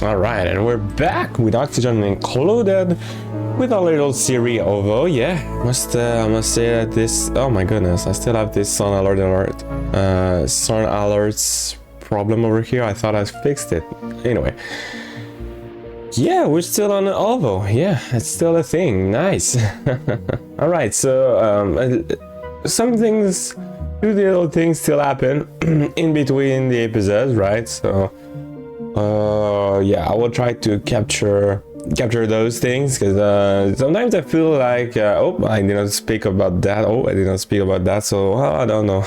All right, and we're back with oxygen included with a little series OVO. Yeah, I must say that this. Oh my goodness, I still have this sun alerts problem over here. I thought I fixed it. Anyway, yeah, we're still on OVO. Yeah, it's still a thing. Nice. All right, so some things, two little things still happen in between the episodes, right? So. Yeah, I will try to capture those things because sometimes I feel like oh, I did not speak about that. Oh, I did not speak about that. So well, I don't know.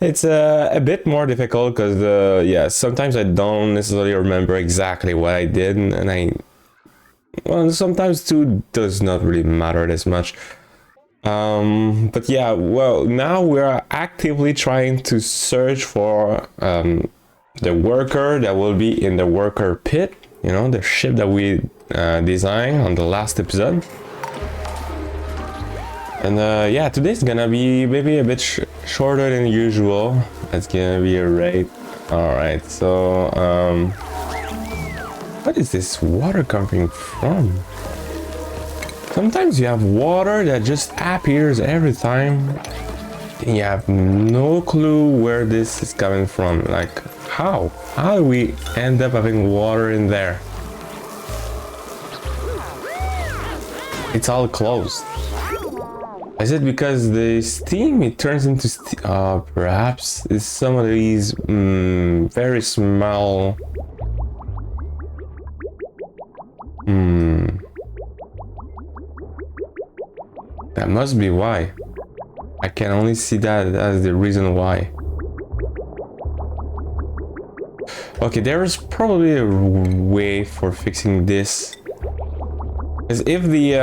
It's a bit more difficult because yeah, sometimes I don't necessarily remember exactly what I did, and well, sometimes too does not really matter as much. But yeah, well, now we're actively trying to search for the worker that will be in the worker pit, you know, the ship that we designed on the last episode. And yeah, today's gonna be maybe a bit shorter than usual. It's gonna be a raid. All right, so what is this water coming from? Sometimes you have water that just appears every time. You have no clue where this is coming from. Like, how do we end up having water in there? It's all closed. Is it because the steam, it turns into steam? Perhaps it's some of these very small that must be why. I can only see that as the reason why. Okay, there is probably a way for fixing this. As if the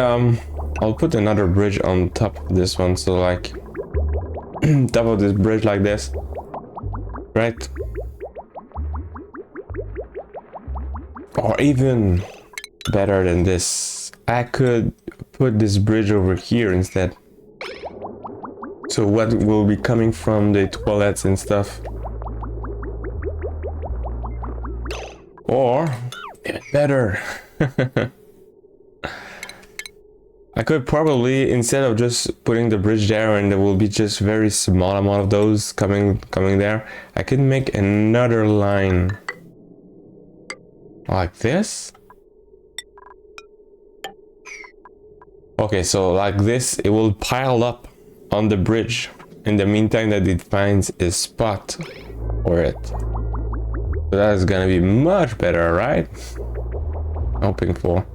I'll put another bridge on top of this one, so like top of this bridge like this, right? Or even better than this, I could put this bridge over here instead. So what will be coming from the toilets and stuff. Or even better. I could probably, instead of just putting the bridge there and there will be just very small amount of those coming there, I could make another line like this. Okay, so like this, it will pile up on the bridge in the meantime that it finds a spot for it. So that is gonna be much better, right? Hoping for.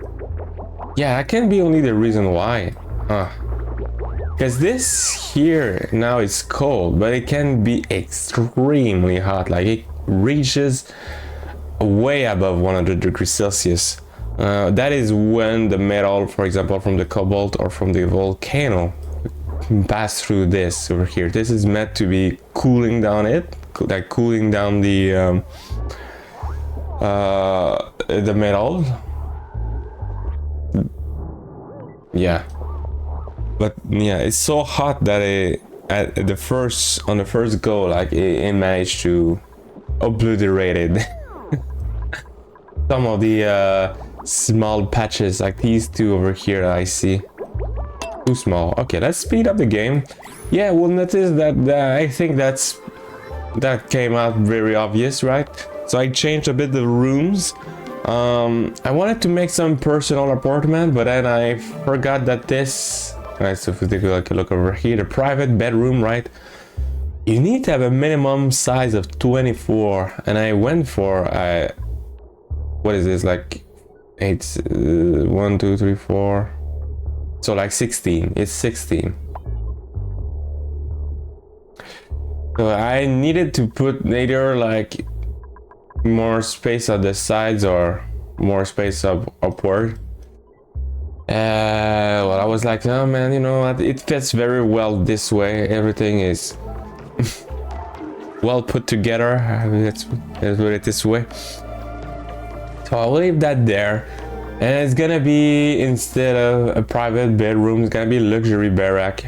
Yeah, that can be only the reason why. Because this here now is cold, but it can be extremely hot. Like it reaches way above 100 degrees Celsius. That is when the metal, for example, from the cobalt or from the volcano pass through this over here. This is meant to be cooling down it, like cooling down the metal. Yeah, but yeah, it's so hot that on the first go, like it managed to obliterate it. Some of the small patches, like these two over here that I see. Too small. Okay, let's speed up the game. Yeah, we'll notice that I think that came out very obvious, right? So I changed a bit the rooms. I wanted to make some personal apartment, but then I forgot that this. Right, so if we take a look over here, the private bedroom, right? You need to have a minimum size of 24, and I went for what is this, like 1 2 3 4, so like 16. It's 16. So I needed to put either like more space at the sides or more space upward. Well, I was like, oh man, you know what, it fits very well this way. Everything is well put together. Let's put it this way. So I'll leave that there, and it's gonna be, instead of a private bedroom, it's gonna be a luxury barrack,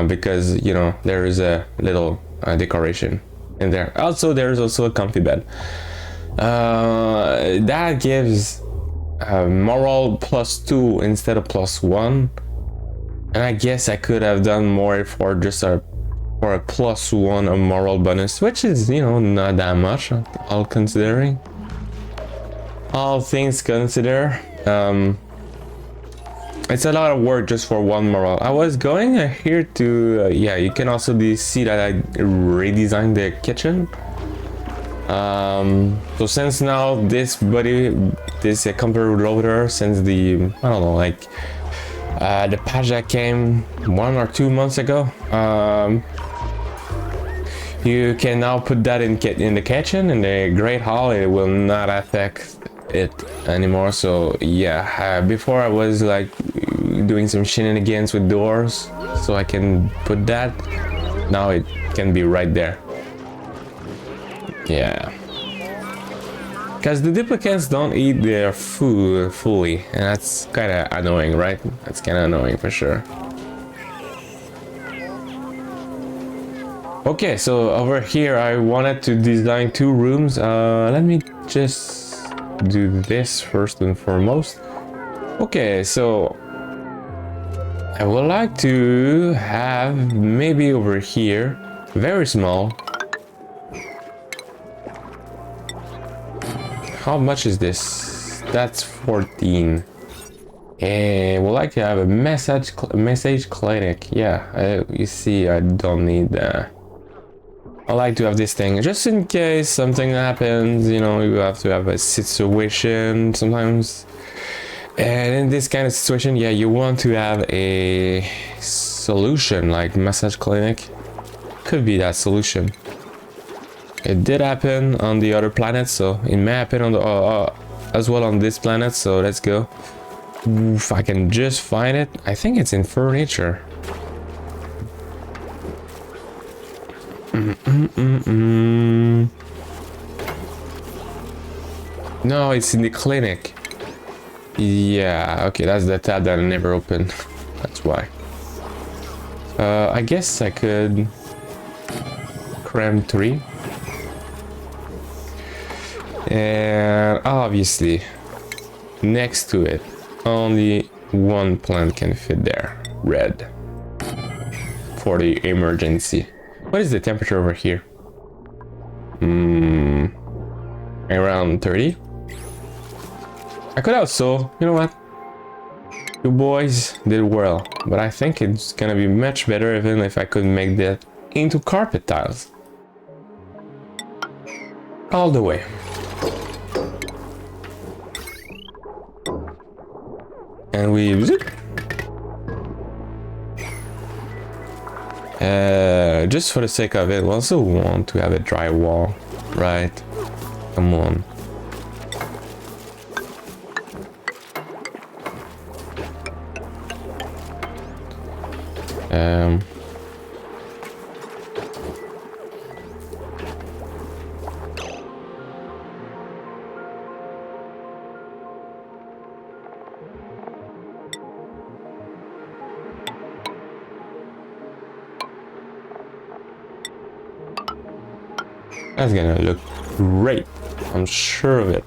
because you know there is a little decoration in there. Also, there's also a comfy bed. that gives moral +2 instead of +1, and I guess I could have done more for just a +1 of moral bonus, which is, you know, not that much, all considering, all things consider. It's a lot of work just for one moral. I was going here to yeah, you can also see that I redesigned the kitchen. So since now this computer loader, since the, I don't know, like the patch that came 1 or 2 months ago, you can now put that in the kitchen, in the Great Hall. It will not affect it anymore. So yeah, before I was like doing some shenanigans with doors, so I can put that. Now it can be right there. Yeah, because the duplicants don't eat their food fully, and that's kind of annoying, right? That's kind of annoying for sure. Okay, so over here I wanted to design 2 rooms. Let me just do this first and foremost. Okay, so I would like to have maybe over here, very small. How much is this? That's 14. And we'd like to have a message clinic. Yeah, you see, I don't need that. I like to have this thing just in case something happens, you know. You have to have a situation sometimes, and in this kind of situation, yeah, you want to have a solution. Like massage clinic could be that solution. It did happen on the other planet, so it may happen on the as well on this planet. So let's go. If I can just find it, I think it's in furniture. No, it's in the clinic. Yeah, okay, that's the tab that I never opened. That's why. I guess I could cram 3. And obviously, next to it, only one plant can fit there. Red. For the emergency. What is the temperature over here? Around 30. I could also, you know what? You boys did well, but I think it's gonna be much better even if I could make that into carpet tiles. All the way. And we just for the sake of it, we also want to have a drywall, right? Come on. That's gonna look great. I'm sure of it.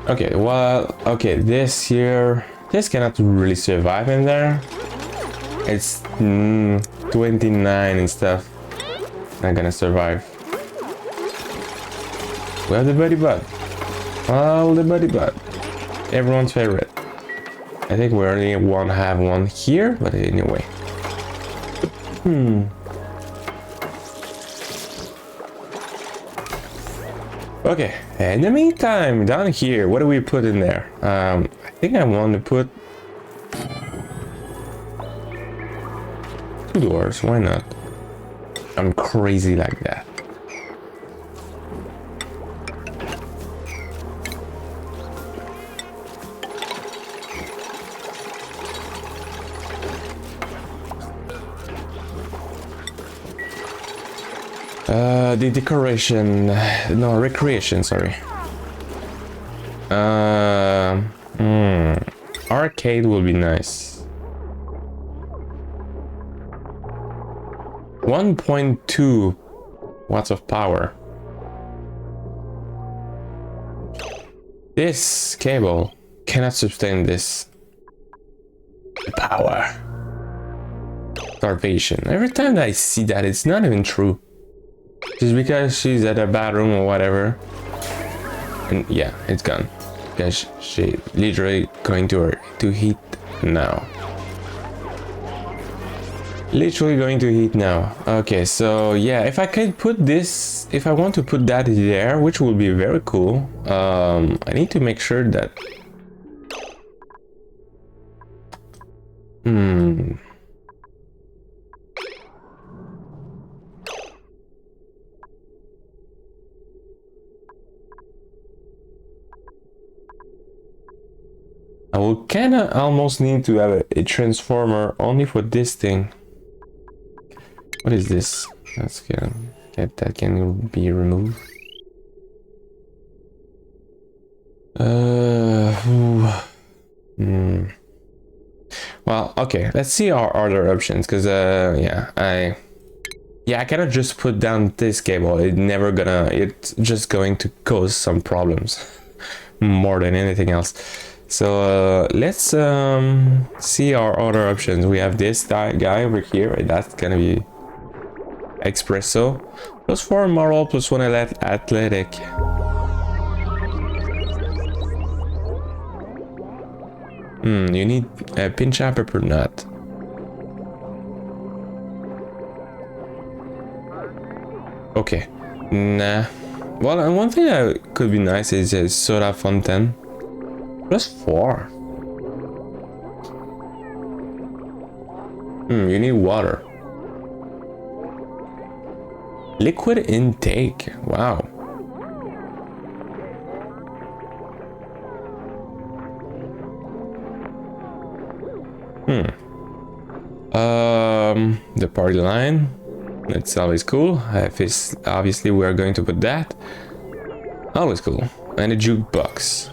Okay, well, okay, this here, this cannot really survive in there. It's 29 and stuff. Not gonna survive. We have the buddy bud. Oh, the buddy bud. Everyone's favorite. I think we only have one here, but anyway. Okay, in the meantime, down here, what do we put in there? I think I want to put 2 doors, why not? I'm crazy like that. The decoration, no, recreation, sorry. Arcade will be nice. 1.2 watts of power. This cable cannot sustain this power. Starvation. Every time that I see that, it's not even true. Just because she's at a bathroom or whatever. And yeah, it's gone. Because she literally going to heat now. Literally going to heat now. Okay, so yeah, if I could put this, if I want to put that there, which will be very cool, I need to make sure that I will kinda almost need to have a transformer only for this thing. What is this? That's good. Okay, that can be removed. Well, okay, let's see our other options, because yeah, I cannot just put down this cable. It's just going to cause some problems more than anything else. So let's see our other options. We have this guy over here, and that's gonna be espresso. +4 moral, +1 athletic. You need a pinch of pepper nut. Okay, nah. Well, one thing that could be nice is a soda fountain. +4. You need water. Liquid intake. Wow. The party line. It's always cool. Obviously, we are going to put that. Always cool. And a jukebox.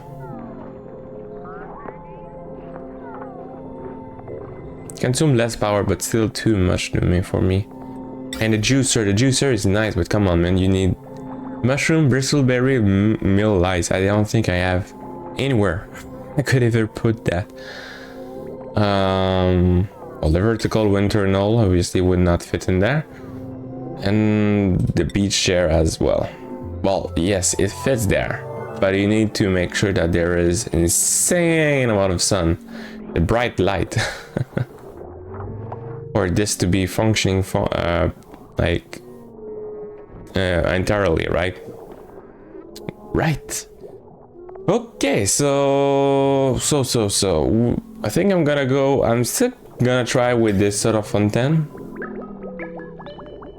Consume less power, but still too much for me. And the juicer is nice, but come on, man, you need mushroom, bristleberry, mill lice. I don't think I have anywhere I could ever put that. Well, the vertical winter null obviously would not fit in there, and the beach chair as well. Well, yes, it fits there, but you need to make sure that there is an insane amount of sun, the bright light. For this to be functioning for entirely, right? Right. Okay, so I think I'm still gonna try with this sort of fountain.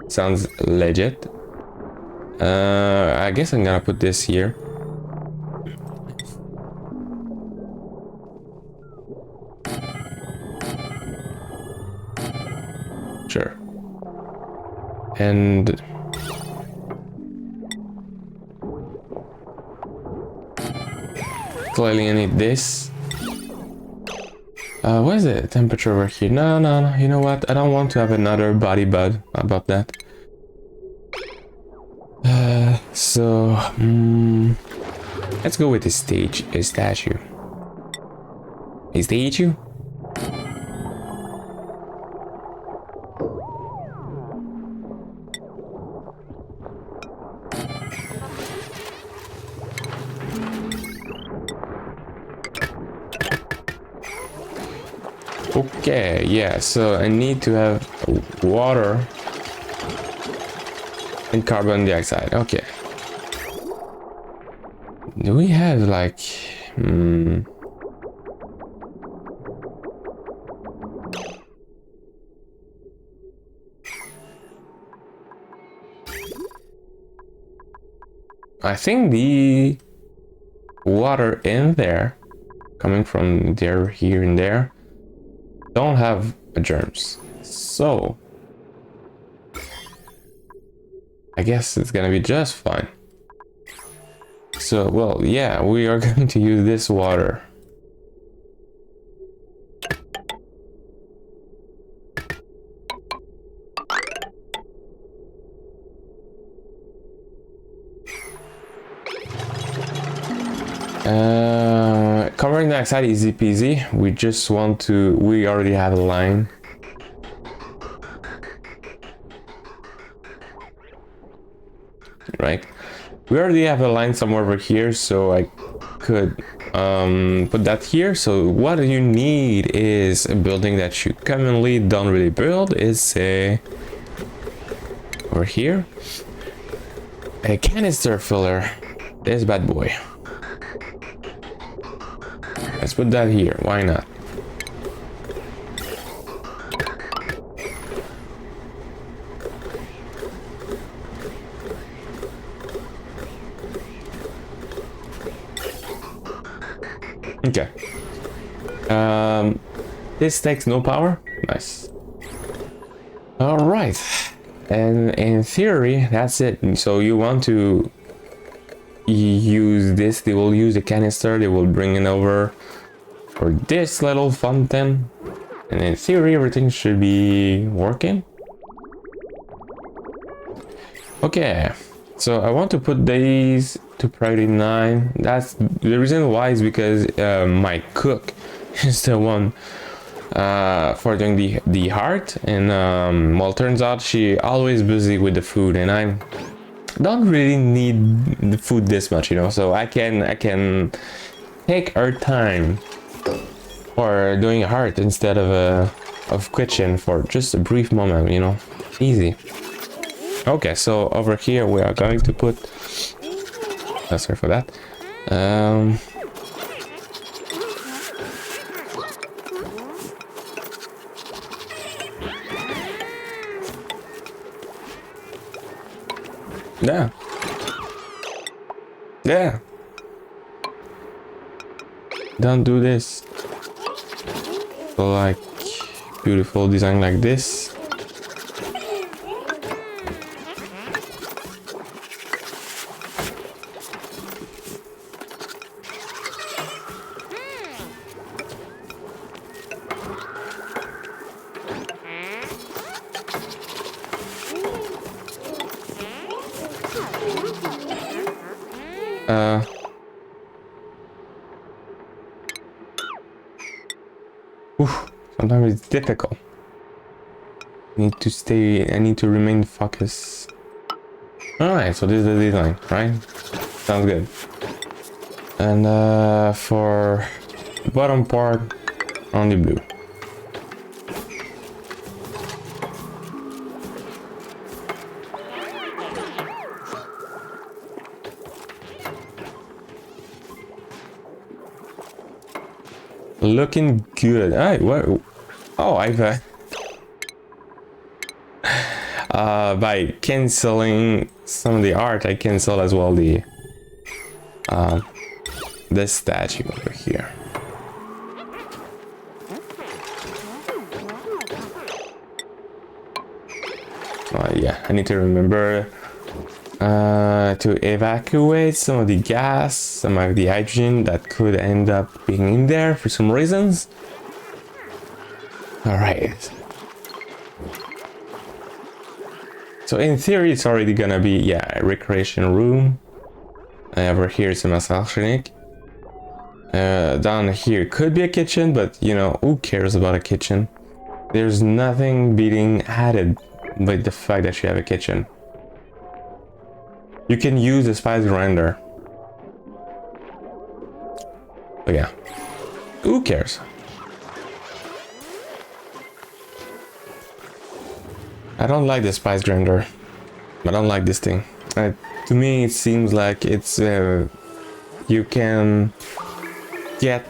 Sounds legit. I guess I'm gonna put this here. Sure. And clearly I need this. What is the temperature over here? No, you know what? I don't want to have another body bud about that. Let's go with the statue. A statue. Okay, yeah, so I need to have water and carbon dioxide. Okay. Do we have like I think the water in there coming from there, here and there don't have germs, so I guess it's gonna be just fine. So, well, yeah, we are going to use this water. Covering the backside easy peasy. We just want to, we already have a line. Right, we already have a line somewhere over here, so I could put that here. So what you need is a building that you commonly don't really build is a over here, a canister filler. This bad boy, let's put that here, why not? Okay. This takes no power. Nice. All right. And in theory, that's it. So you want to use this. They will use the canister. They will bring it over for this little fountain. And in theory, everything should be working. Okay. So I want to put these to priority 9. That's the reason why is because my cook is the one for doing the heart, and well, turns out she always busy with the food, and I don't really need the food this much, you know. So I can take her time for doing a heart instead of kitchen for just a brief moment, you know. Easy. Okay, so over here we are going to put, sorry for that. Yeah. Yeah. Don't do this. So like beautiful design like this. Sometimes it's difficult. I need to remain focused. Alright, so this is the design, right? Sounds good. And for the bottom part, only blue. Looking good. Alright, what? Oh, I've by canceling some of the art, I cancel as well the statue over here. Yeah, I need to remember to evacuate some of the gas, some of the hydrogen that could end up being in there for some reasons. All right. So in theory, it's already gonna be, yeah, a recreation room. Over here is a massage clinic. Down here could be a kitchen, but you know, who cares about a kitchen? There's nothing being added with the fact that you have a kitchen. You can use the spice grinder. But yeah, who cares? I don't like the spice grinder. I don't like this thing. To me, it seems like it's you can get,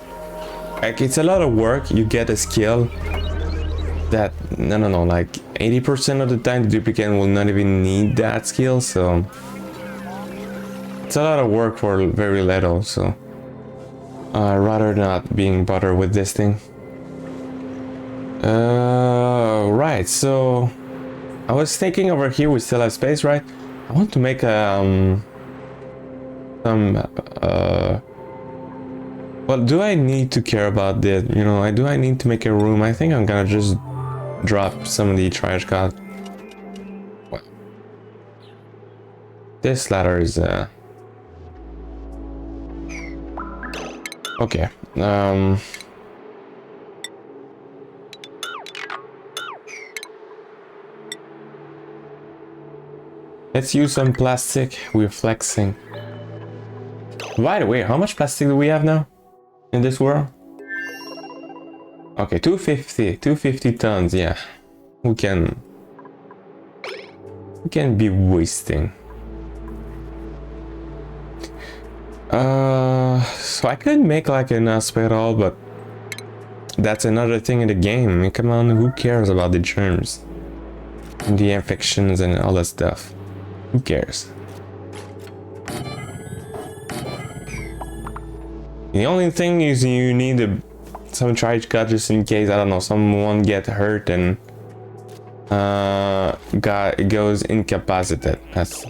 like, it's a lot of work. You get a skill that no, like 80% of the time the duplicant will not even need that skill. So it's a lot of work for very little. So rather not being bothered with this thing. Right, so I was thinking over here we still have space, right? I want to make well, do I need to care about this? You know, do I need to make a room? I think I'm gonna just drop some of the trash can. Well, this ladder is Okay. Let's use some plastic. We're flexing. By the way, how much plastic do we have now in this world? Okay, 250 tons, yeah. We can be wasting. So I could make like an hospital, but that's another thing in the game. Come on, who cares about the germs? The infections and all that stuff. Who cares? The only thing is you need some charge cut just in case, I don't know, someone get hurt and goes incapacitated. That's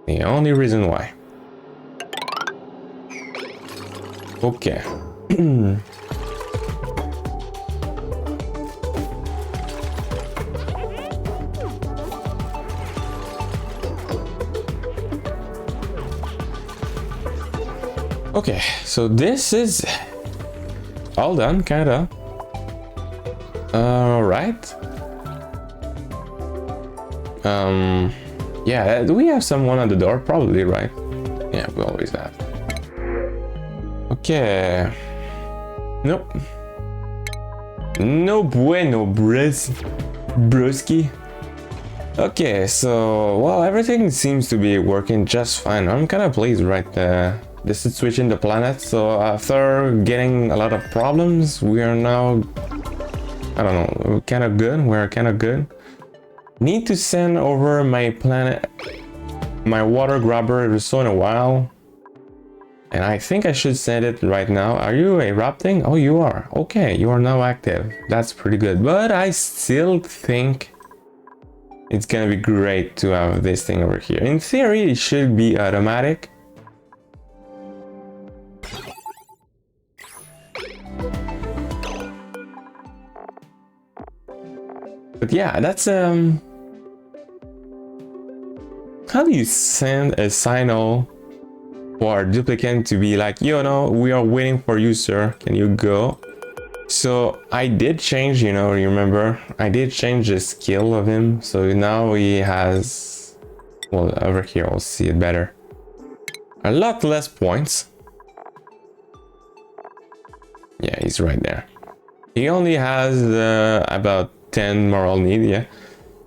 the only reason why. Okay. Okay, so this is all done, kinda. Right. Yeah, do we have someone at the door? Probably, right? Yeah, we always have. Okay. Nope. No bueno, broski. Okay, so, well, everything seems to be working just fine. I'm kind of pleased, right? This is switching the planet, so after getting a lot of problems, we are now, I don't know, kind of good. We're kind of good. Need to send over my planet, my water grabber every so in a while. And I think I should send it right now. Are you erupting? Oh, you are. Okay, you are now active. That's pretty good. But I still think it's gonna be great to have this thing over here. In theory, it should be automatic. But yeah, that's how do you send a signal for a duplicant to be like, you know, we are waiting for you, sir. Can you go? So I did change, you know, remember? I did change the skill of him. So now he has, well, over here, we'll see it better. A lot less points. Yeah, he's right there. He only has about 10 moral need, yeah.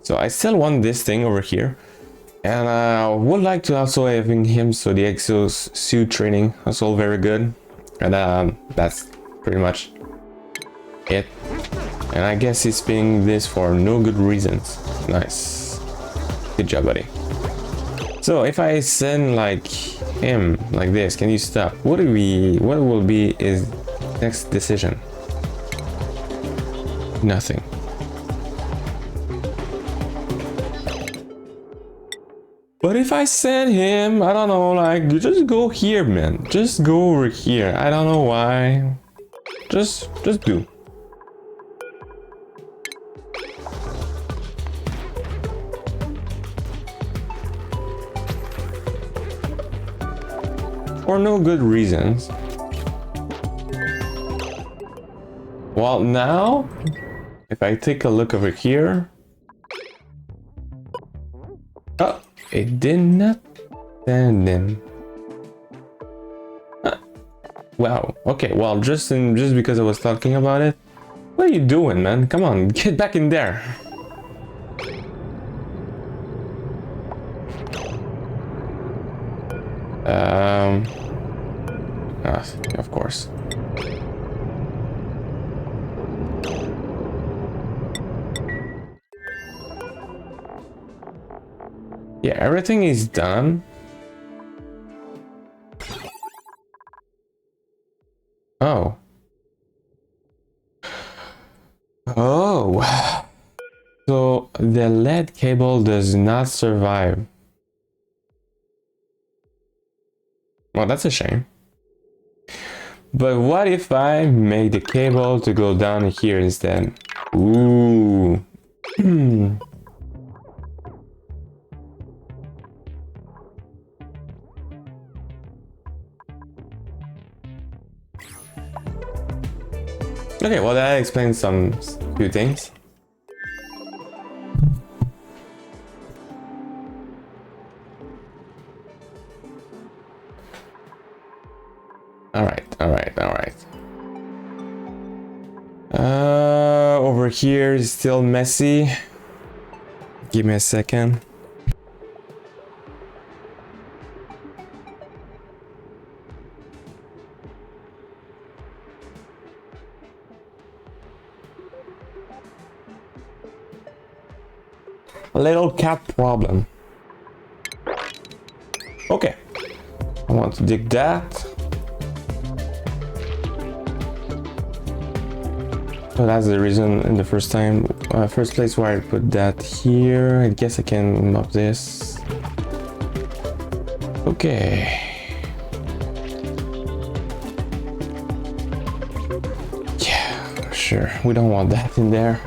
So I still want this thing over here. And I would like to also having him, so the exosuit training is all very good. And that's pretty much it. And I guess he's spinning this for no good reasons. Nice. Good job, buddy. So if I send like him like this, can you stop? What will be his next decision? Nothing. But if I send him, I don't know, like, just go here, man. Just go over here. I don't know why. Just do. For no good reasons. Well, now, if I take a look over here. Oh. It did not send him. Wow. Okay. Well, just because I was talking about it. What are you doing, man? Come on, get back in there. Of course. Yeah, everything is done. Oh. Oh. So the lead cable does not survive. Well, that's a shame. But what if I make the cable to go down here instead? Ooh. Okay, well that explains some few things. Alright. Over here is still messy. Give me a second. A little cat problem. Okay. I want to dig that. So that's the reason in the first place where I put that here. I guess I can mop this. Okay. Yeah, sure. We don't want that in there.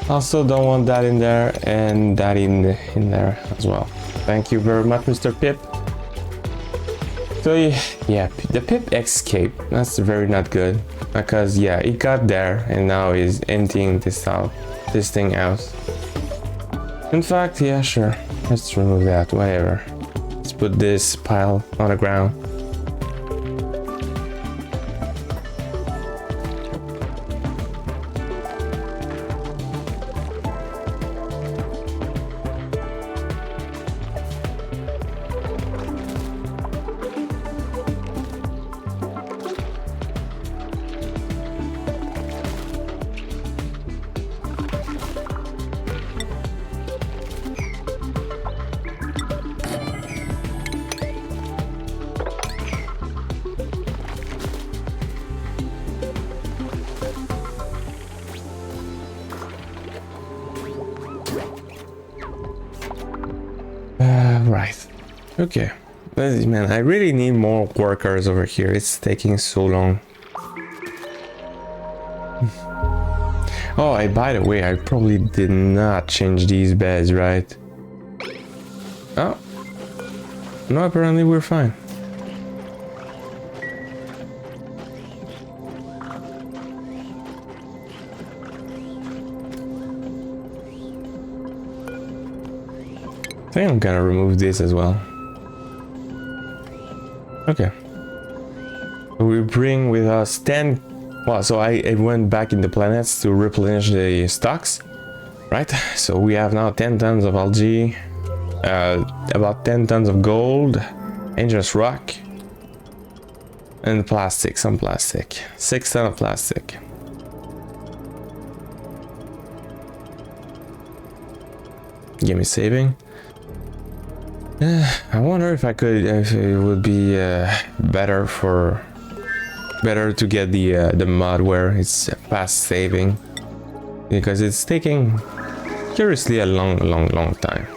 Also don't want that in there and that in there as well. Thank you very much, Mr. Pip. So yeah, the Pip escaped. That's very not good. Because yeah, it got there and now he's emptying this thing out. In fact, yeah, sure. Let's remove that, whatever. Let's put this pile on the ground. Right. Okay. Man, I really need more workers over here. It's taking so long. Oh, by the way, I probably did not change these beds, right? Oh. No, apparently we're fine. I think I'm gonna remove this as well. Okay. We bring with us 10. Well, so I went back in the planets to replenish the stocks, right? So we have now 10 tons of algae, about 10 tons of gold, dangerous rock, and plastic, some plastic. 6 tons of plastic. Give me saving. I wonder if it would be better to get the mod where it's fast saving, because it's taking curiously a long time.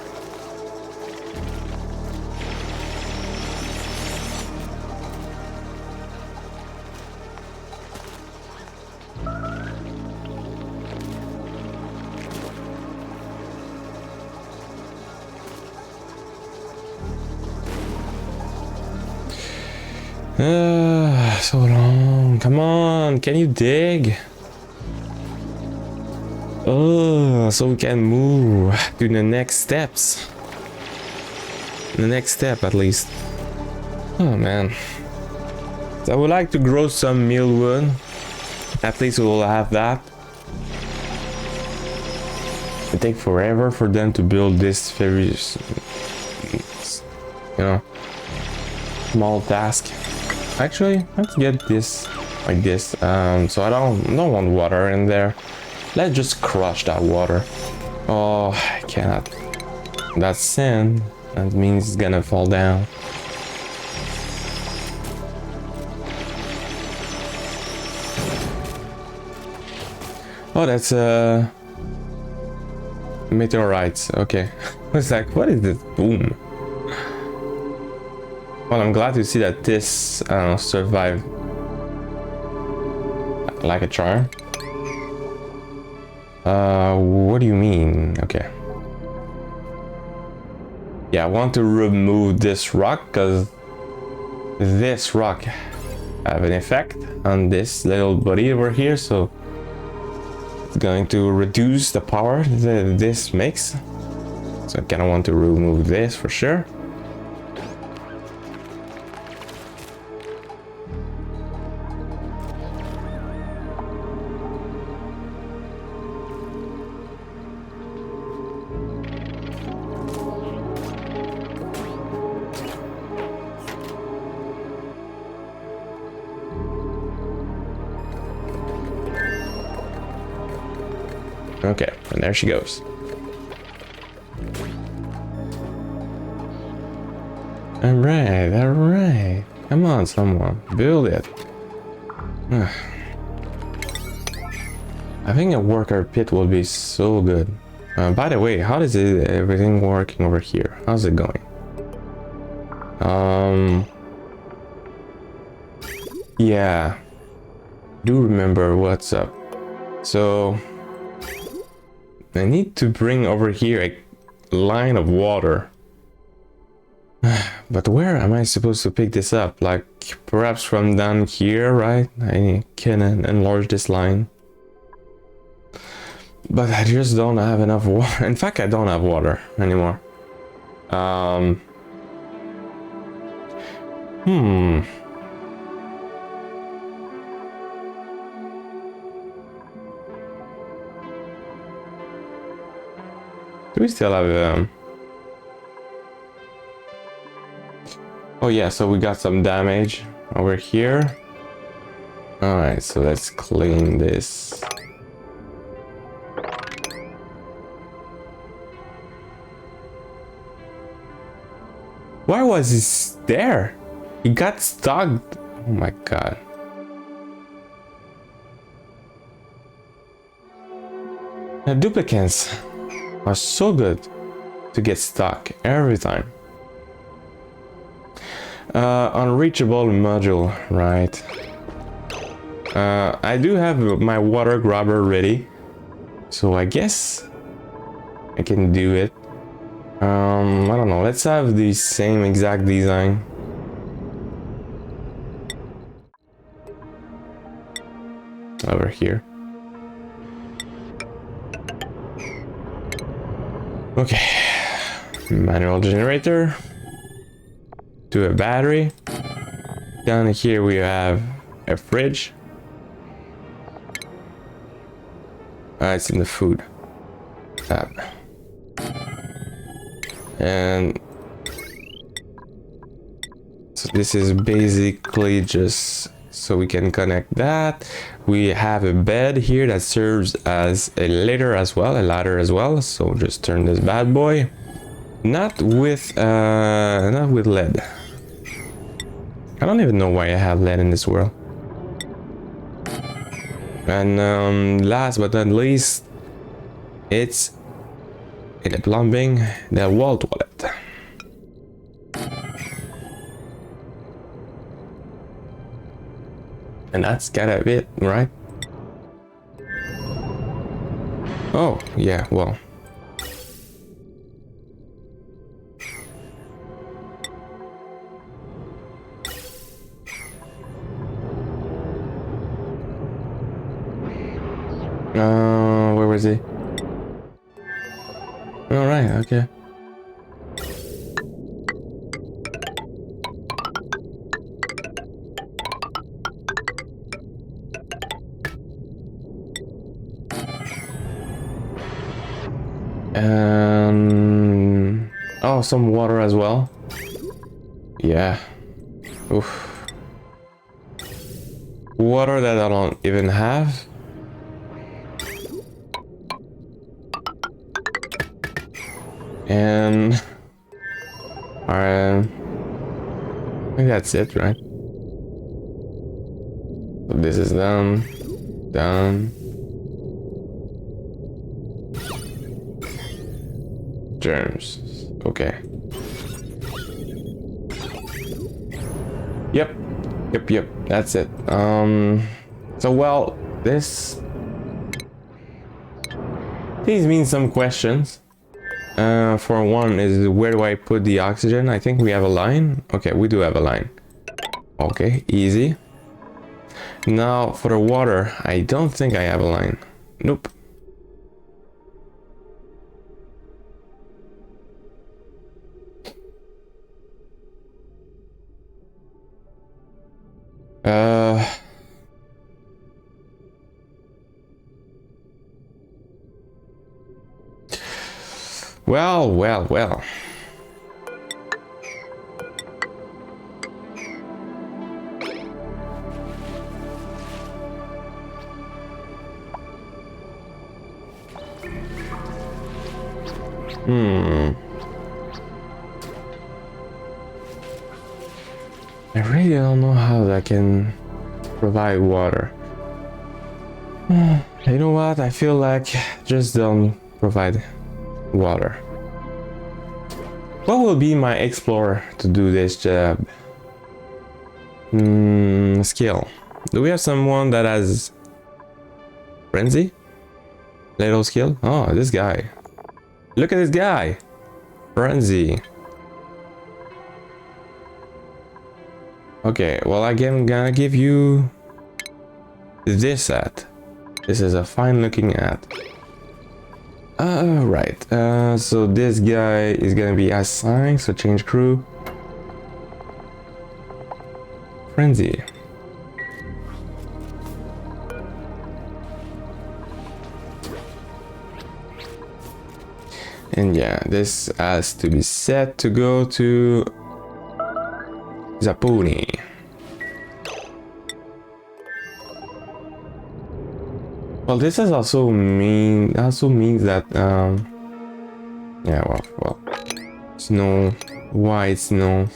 So long. Come on, can you dig? Oh, so we can move to the next steps. The next step, at least. Oh man. So I would like to grow some mealwood. At least we'll have that. It takes forever for them to build this very, small task. Actually, let's get this like this. So I don't want water in there. Let's just crush that water. Oh, I cannot. That's sand. That means it's gonna fall down. Oh, that's meteorites. Okay. I was like, what is this? Boom. Well, I'm glad to see that this survived like a charm. What do you mean? Okay. Yeah, I want to remove this rock because this rock have an effect on this little body over here, so it's going to reduce the power that this makes. So I kind of want to remove this for sure. Okay, and there she goes. Alright, alright. Come on, someone. Build it. I think a worker pit will be so good. By the way, how is everything working over here? How's it going? Yeah. Do remember what's up. So I need to bring over here a line of water. But where am I supposed to pick this up? Like perhaps from down here, right? I can enlarge this line. But I just don't have enough water. In fact, I don't have water anymore. Do we still have Oh yeah, so we got some damage over here. Alright, so let's clean this. Why was he there? He got stuck. Oh my god. The duplicants are so good to get stuck every time. Unreachable module, right? I do have my water grabber ready, so I guess I can do it. I don't know, let's have the same exact design. Over here. Okay, manual generator to a battery. Down here we have a fridge. It's in the food tab. And so this is basically just so we can connect that. We have a bed here that serves as a ladder as well, so just turn this bad boy. Not with lead. I don't even know why I have lead in this world. And last but not least, it's in the plumbing, the wall toilet. And that's kind of it, right? Oh, yeah, well. Where was he? All right, okay. Oh, some water as well. Yeah. Oof. Water that I don't even have. And I think that's it, right? So this is done. Germs. Okay. Yep. That's it. So well, these mean some questions. For one is, where do I put the oxygen? I think we have a line. Okay, we do have a line. Okay, easy. Now for the water, I don't think I have a line. Nope. Well. I really don't know how I can provide water. You know what? I feel like just don't provide water. What will be my explorer to do this job? Skill. Do we have someone that has frenzy? Little skill? Oh, this guy. Look at this guy. Frenzy. Okay, well, I'm gonna give you this hat. This is a fine looking hat. Right. So this guy is gonna be assigned, so change crew. Frenzy. And yeah, this has to be set to go to Zaponi. Well, this is also means that yeah, well, snow, white snow.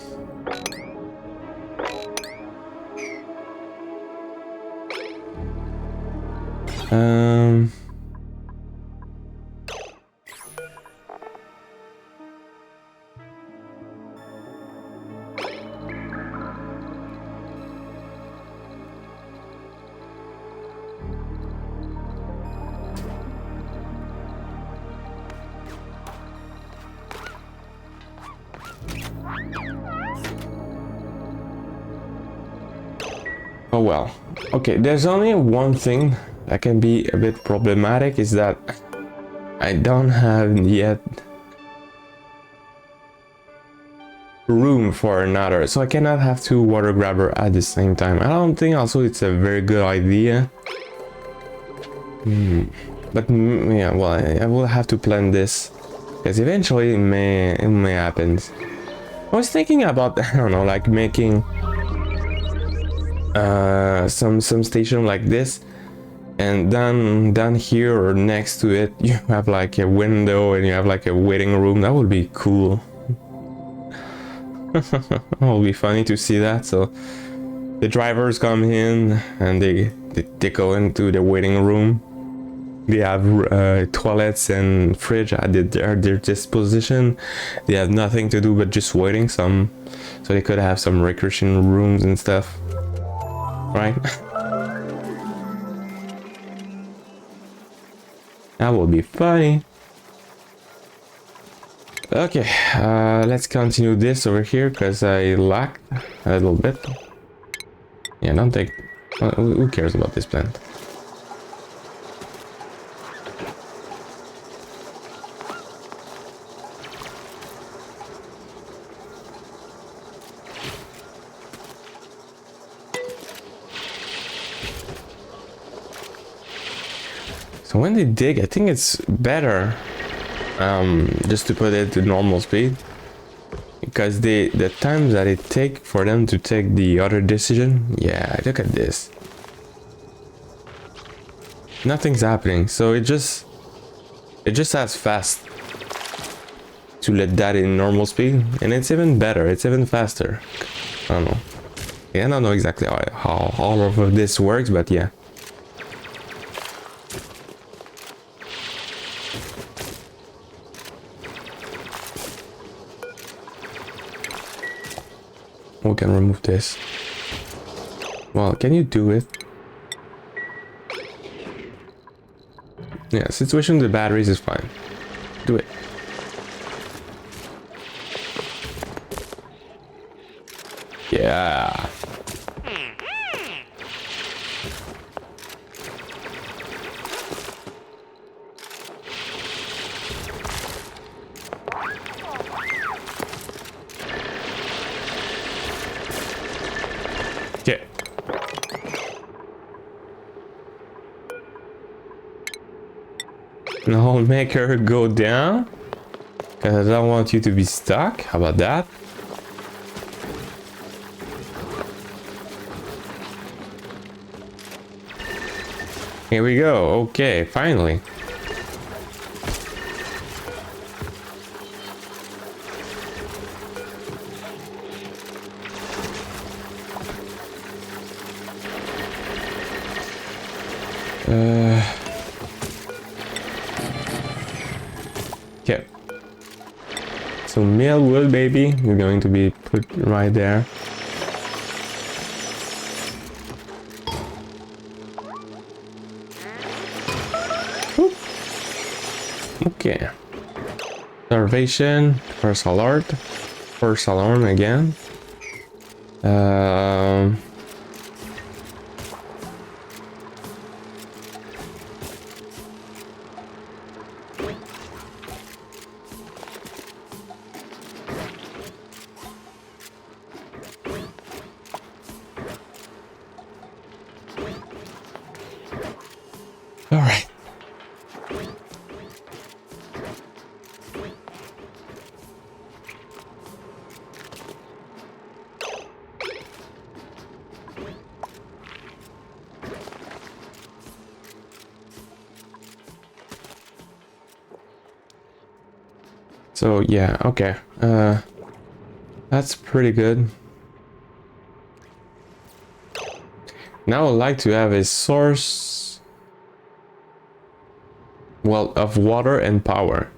Oh well. Okay, there's only one thing that can be a bit problematic, is that I don't have yet room for another, so I cannot have two water grabber at the same time. I don't think also it's a very good idea. But yeah, well, I will have to plan this, because eventually it may happen. I was thinking about, I don't know, like making some station like this, and then down here or next to it you have like a window and you have like a waiting room. That would be cool. It will be funny to see that. So the drivers come in and they go into the waiting room. They have toilets and fridge at their disposition. They have nothing to do but just waiting, so they could have some recreation rooms and stuff, right? That would be funny. Okay, let's continue this over here, because I lacked a little bit. Yeah, don't take... who cares about this plant? So when they dig, I think it's better just to put it to normal speed, because the time that it take for them to take the other decision. Yeah, look at this. Nothing's happening, so it just has fast to let that in normal speed, and it's even better. It's even faster. I don't know. Yeah, I don't know exactly how all of this works, but yeah. We can remove this. Well, can you do it? Yeah, situation with the batteries is fine. Do it. Yeah. No, make her go down. Cause I don't want you to be stuck. How about that? Here we go. Okay, finally. Okay. So mill wood, baby. You're going to be put right there. Whoop. Okay. Starvation. First alert. First alarm again. All right. So yeah, okay. That's pretty good. Now I'd like to have a source, well, of water and power.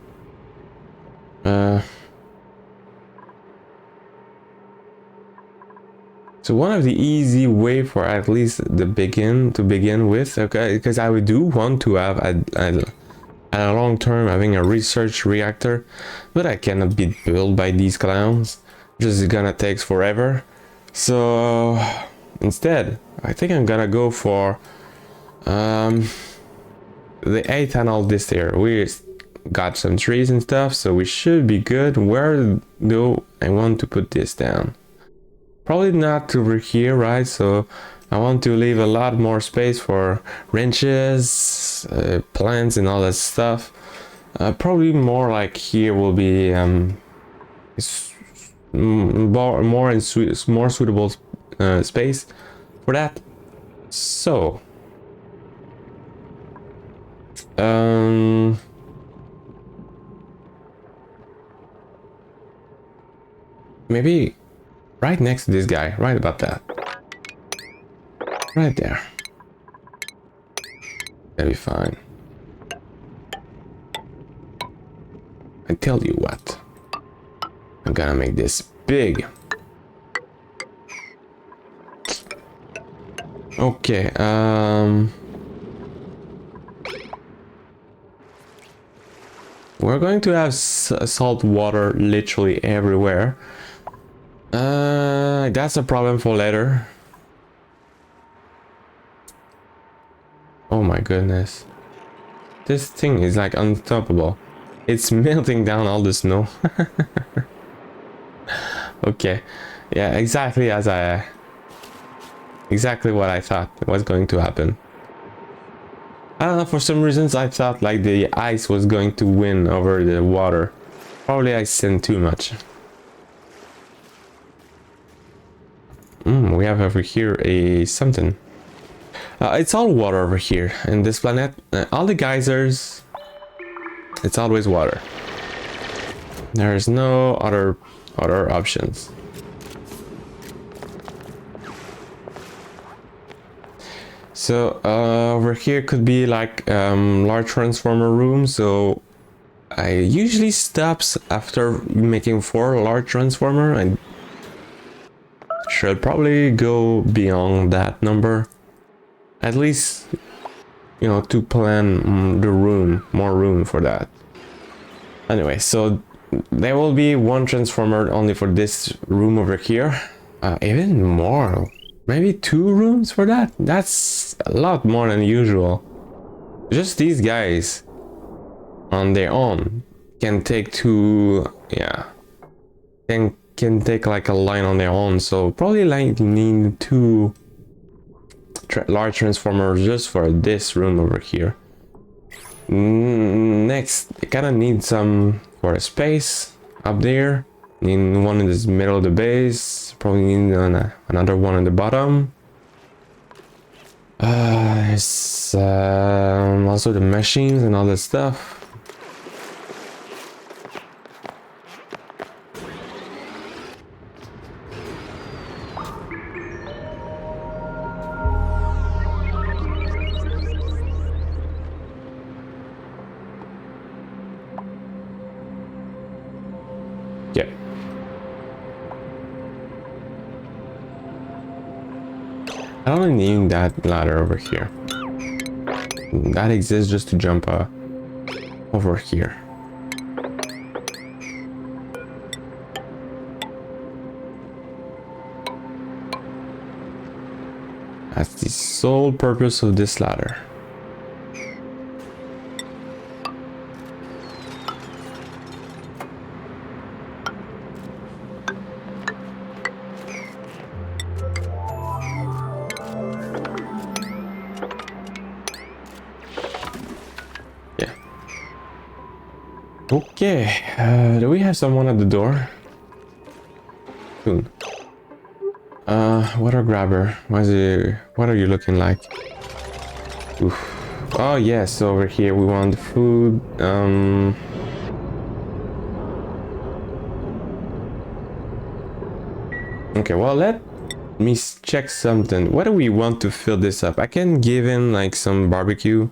So one of the easy way for at least the begin with, okay, because I do want to have a long term having a research reactor, but I cannot be built by these clowns. Just gonna take forever. So instead, I think I'm gonna go for the ethanol distiller. We got some trees and stuff, so we should be good. Where do I want to put this down? Probably not over here, right? So I want to leave a lot more space for wrenches, plants and all that stuff. Probably more like here will be more suitable space for that. So maybe right next to this guy, right about that. Right there. That'll be fine. I tell you what. I'm gonna make this big. Okay, we're going to have salt water literally everywhere. That's a problem for later. Oh my goodness. This thing is like unstoppable. It's melting down all the snow. Okay. Yeah, exactly what I thought was going to happen. I don't know, for some reasons I thought like the ice was going to win over the water. Probably I sinned too much. We have over here a something. It's all water over here in this planet. All the geysers, it's always water. There's no other options. So over here could be like large transformer room. So I usually stops after making 4 large transformer. I should probably go beyond that number. At least, you know, to plan the room, more room for that. Anyway, so there will be 1 transformer only for this room over here. Even more, maybe 2 rooms for that. That's a lot more than usual. Just these guys on their own can take 2, yeah, can take like a line on their own. So probably like need 2 large transformers just for this room over here. Next, I kind of need some for a space up there. Need one in the middle of the base. Probably need another one in the bottom. It's also the machines and all that stuff. Yeah. I only need that ladder over here. That exists just to jump over here. That's the sole purpose of this ladder. Okay, do we have someone at the door? Soon. Water grabber. What are you looking like? Oof. Oh yes, over here we want the food. Okay, well let me check something. What do we want to fill this up? I can give him like some barbecue,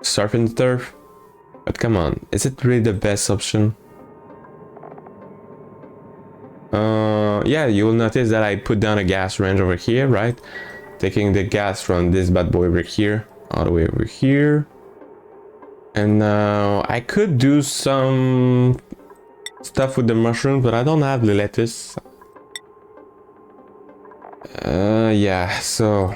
surf and turf. But come on, is it really the best option? Yeah, you will notice that I put down a gas range over here, right? Taking the gas from this bad boy over here, all the way over here. And now I could do some stuff with the mushrooms, but I don't have the lettuce. Yeah, so...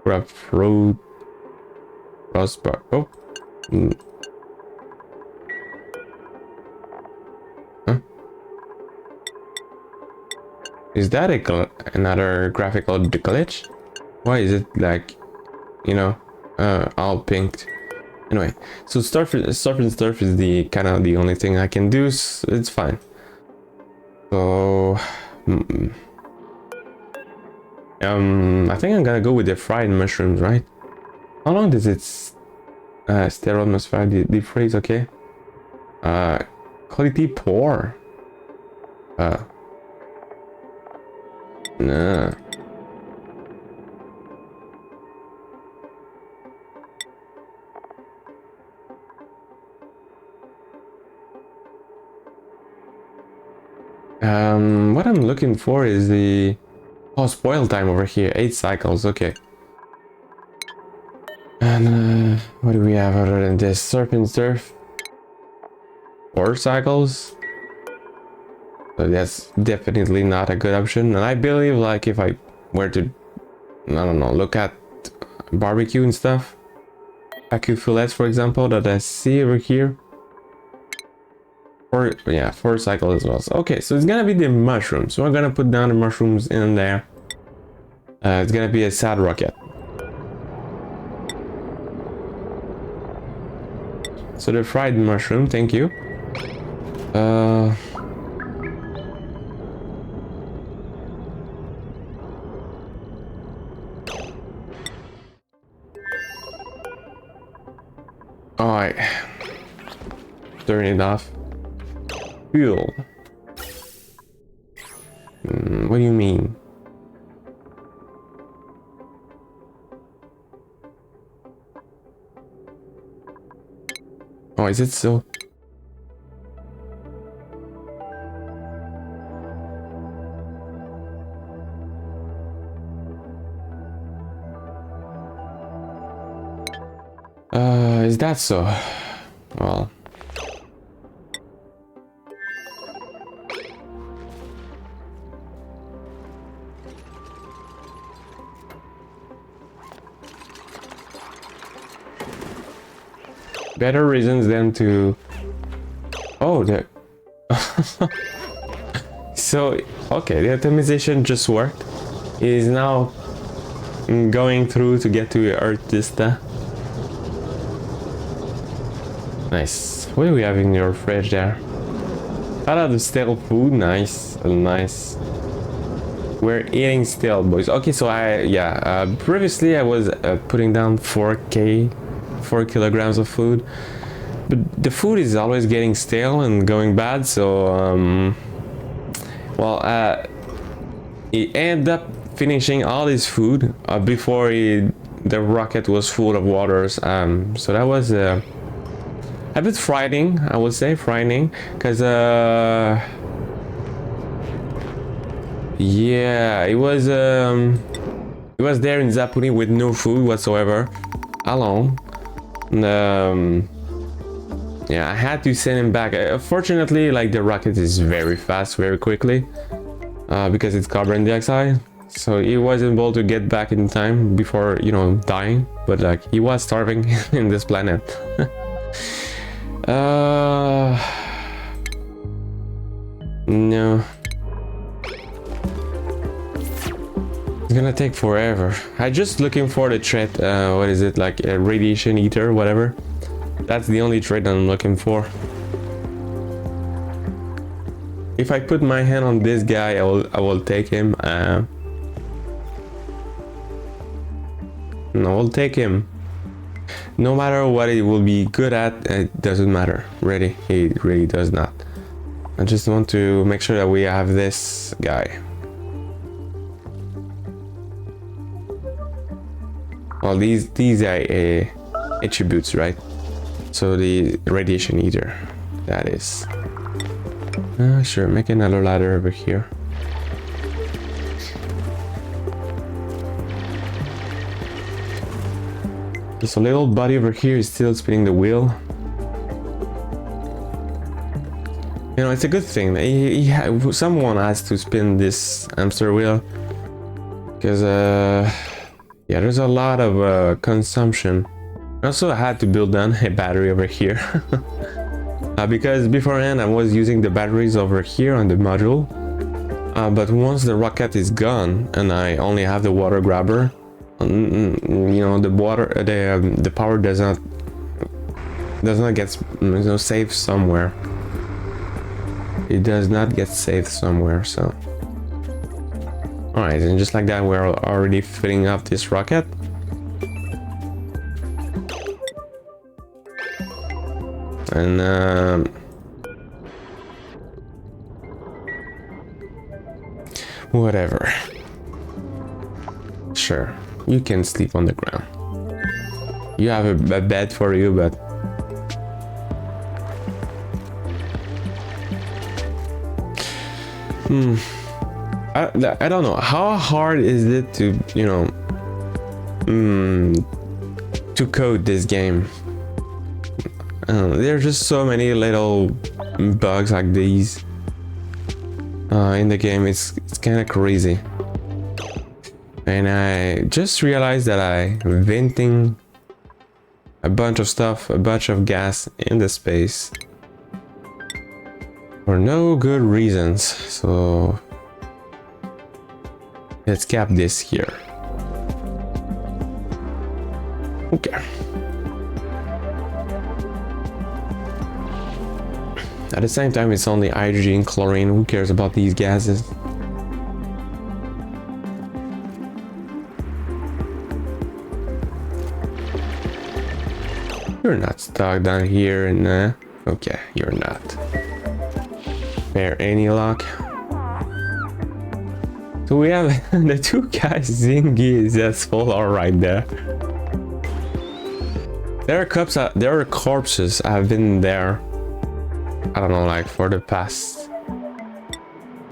grab fruit. Crossbar. Oh. Huh? Is that another graphical glitch? Why is it like, you know, all pinked? Anyway, so surf and turf is the kind of the only thing I can do. So it's fine. So, I think I'm gonna go with the fried mushrooms, right? How long does it sterile atmosphere defreeze? Okay. Quality poor. Nah. What I'm looking for is the spoil time over here. 8 cycles. Okay. And what do we have other than this? Surf and turf. 4 cycles. So that's definitely not a good option. And I believe like if I were to, I don't know, look at barbecue and stuff. Barbecue fillets, for example, that I see over here. 4 cycles as well. So, okay, so it's gonna be the mushrooms. So we're gonna put down the mushrooms in there. It's gonna be a sad rocket. So the fried mushroom, thank you. Alright. Turn it off. Fuel. What do you mean? Oh, is it so? Is that so? Well. Better reasons than to... Oh, the... So, okay, the optimization just worked. It is now going through to get to Earth Vista. Nice. What do we have in your fridge there? Out of the stale food. Nice. Nice. We're eating still, boys. Okay, so previously I was putting down 4 kilograms of food, but the food is always getting stale and going bad, so he ended up finishing all his food before the rocket was full of waters, so that was a bit frightening, I would say, because yeah, it was there in Zapuni with no food whatsoever, alone. Yeah, I had to send him back. Fortunately, like, the rocket is very fast, very quickly, because it's carbon dioxide, so he was able to get back in time before, you know, dying. But like, he was starving in this planet. No. It's gonna take forever. I just looking for the trait, what is it, like a radiation eater, whatever. That's the only trait I'm looking for. If I put my hand on this guy, I will take him. I will take him. No matter what it will be good at, it doesn't matter. Really, it really does not. I just want to make sure that we have this guy. Well, these are attributes, right? So the radiation eater, that is. Sure, make another ladder over here. This little buddy over here is still spinning the wheel. You know, it's a good thing. Someone has to spin this hamster wheel, because yeah, there's a lot of consumption. Also, I had to build down a battery over here. Because beforehand I was using the batteries over here on the module, but once the rocket is gone and I only have the water grabber, you know, the power does not get, you know, saved somewhere. It does not get saved somewhere. So all right, and just like that, we're already filling up this rocket. And whatever. Sure, you can sleep on the ground. You have a bed for you, but I don't know. How hard is it to, you know, to code this game? There are just so many little bugs like these in the game. It's kind of crazy. And I just realized that I'm venting a bunch of stuff, a bunch of gas in the space for no good reasons. So let's cap this here. Okay. At the same time, it's only hydrogen, chlorine. Who cares about these gases? You're not stuck down here, and okay, you're not. Fair any luck. So we have the two guys. Zingy is just full all right there. There are corpses have been there. I don't know, like for the past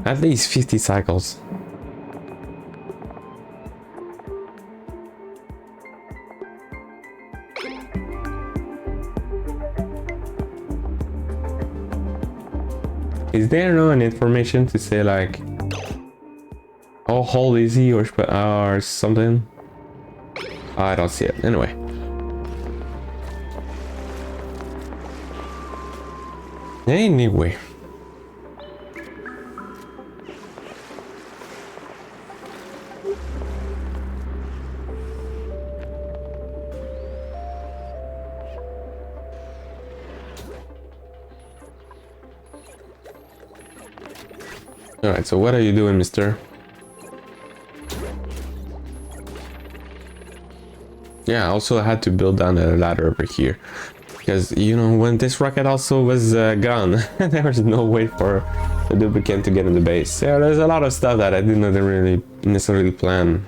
at least 50 cycles. Is there no information to say like how old is he or something? I don't see it. Anyway. Anyway. All right, so what are you doing, mister? Yeah, I also had to build down a ladder over here. Because, you know, when this rocket also was gone, there was no way for the duplicant to get in the base. Yeah, there's a lot of stuff that I didn't really necessarily plan.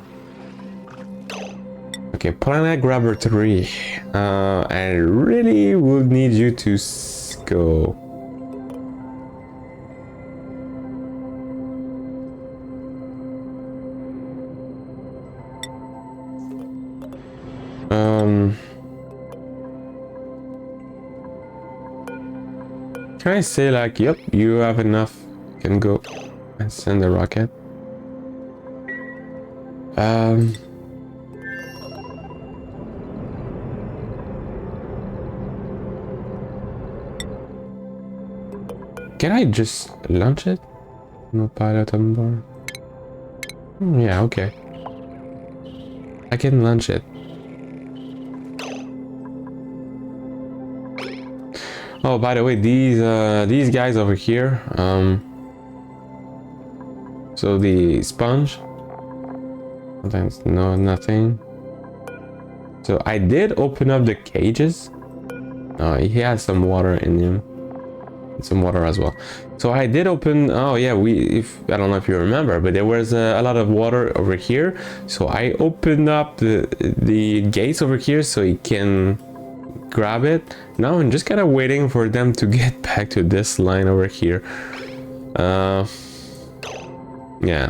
Okay, planet grabber 3. I really would need you to go. Can I say like, yep, you have enough, can go and send the rocket? Can I just launch it? No pilot on board. Yeah, okay. I can launch it. Oh, by the way, these guys over here, so the sponge, sometimes no, nothing. So I did open up the cages. He has some water in him, some water as well. So I did open, oh yeah, I don't know if you remember, but there was a lot of water over here. So I opened up the gates over here so he can grab it. Now I'm just kind of waiting for them to get back to this line over here. Yeah,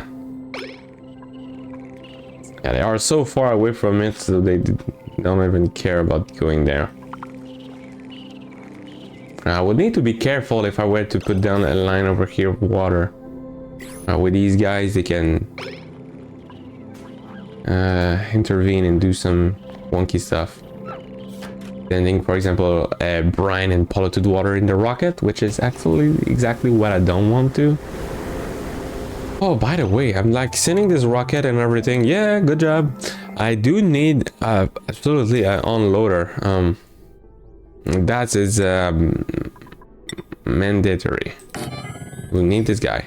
they are so far away from it, so they don't even care about going there. I would need to be careful if I were to put down a line over here of water. With these guys, they can intervene and do some wonky stuff. Sending, for example, brine and polluted water in the rocket, which is actually exactly what I don't want to. Oh, by the way, I'm like sending this rocket and everything. Yeah, good job. I do need absolutely an unloader. That is mandatory. We need this guy.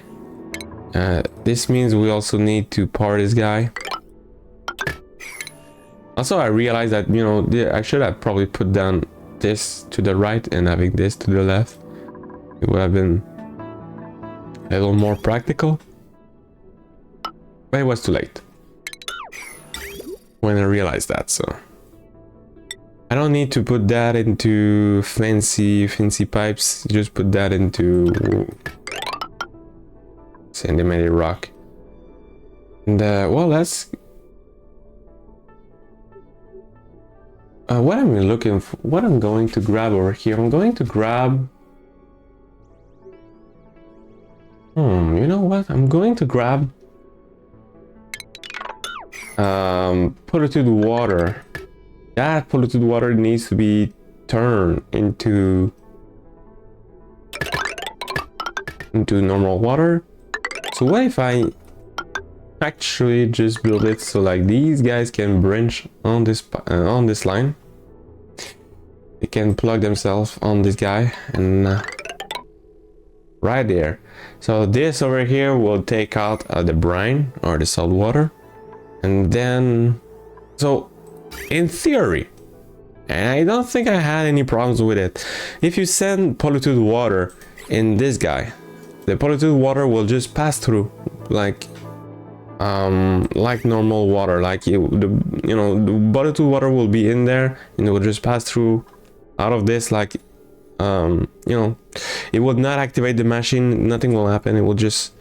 This means we also need to power this guy. Also, I realized that, you know, I should have probably put down this to the right and having this to the left. It would have been a little more practical. But it was too late when I realized that, so I don't need to put that into fancy pipes. Just put that into sedimented rock. And well, that's what I'm looking for. What I'm going to grab over here. I'm going to grab. You know what? I'm going to grab polluted water. That polluted water needs to be turned into normal water. So what if I actually just build it so like these guys can branch on this line? They can plug themselves on this guy and right there. So this over here will take out the brine or the salt water, and then so in theory, and I don't think I had any problems with it, if you send polluted water in this guy, the polluted water will just pass through like normal water. Like the polluted water will be in there and it will just pass through out of this, like it will not activate the machine, nothing will happen, it will just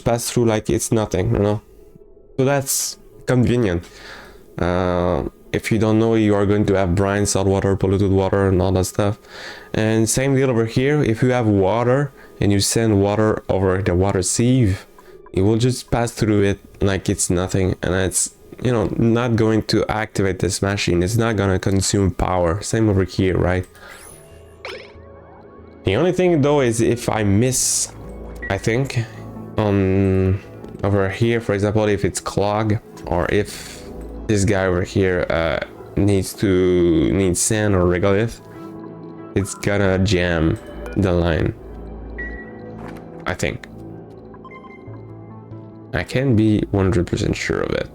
pass through like it's nothing, so that's convenient. If you don't know, you are going to have brine, salt water, polluted water, and all that stuff. And same deal over here. If you have water and you send water over the water sieve, it will just pass through it like it's nothing, and it's not going to activate this machine. It's not gonna consume power. Same over here, right? The only thing though is if I miss, I think on over here, for example, if it's clogged, or if this guy over here needs sand or regolith, it's gonna jam the line, I think. I can't be 100% sure of it.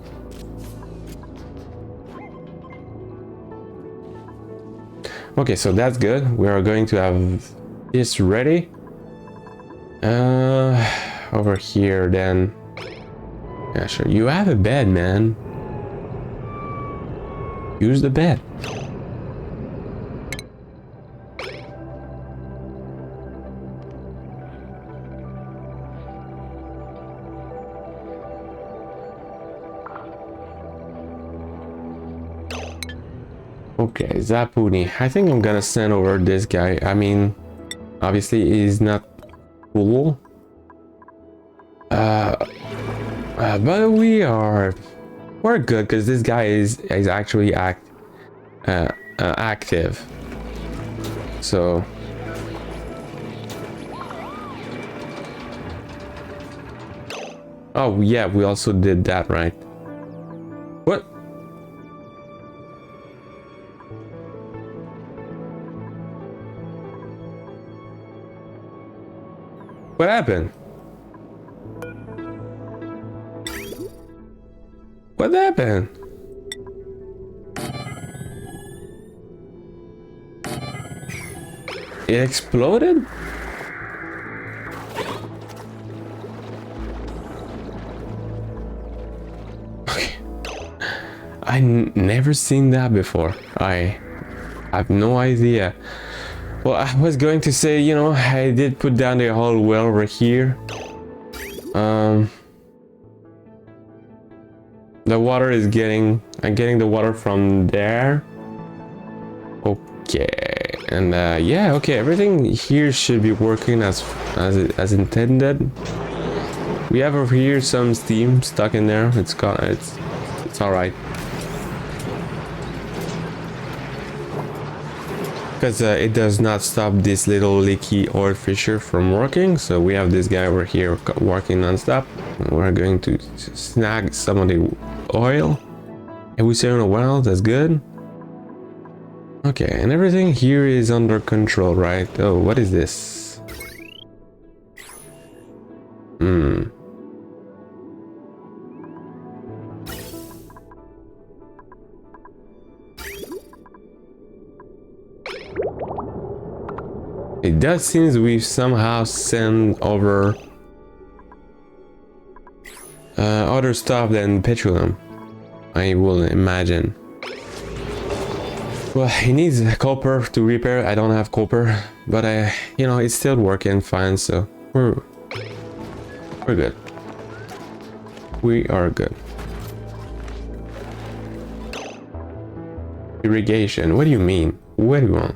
Okay, so that's good. We are going to have this ready. Over here then. Yeah, sure. You have a bed, man. Use the bed. Okay, Zapuni. I think I'm gonna send over this guy. I mean, obviously he's not cool. But we're good because this guy is actually active. So oh yeah, we also did that, right? What? What happened? What happened? It exploded? Okay. Never seen that before. I have no idea. Well, I was going to say, you know, I did put down the whole well over here. The water is I'm getting the water from there. Okay, and yeah, okay, everything here should be working as intended. We have over here some steam stuck in there. It's all right. Because it does not stop this little leaky oil fissure from working. So we have this guy over here working non-stop. We're going to snag some of the oil. And we say on a well, that's good. Okay, and everything here is under control, right? Oh, what is this? It does seem we've somehow sent over other stuff than petroleum, I will imagine. Well, it needs copper to repair. I don't have copper, but you know, it's still working fine, so we're good. We are good. Irrigation. What do you mean? What do you want?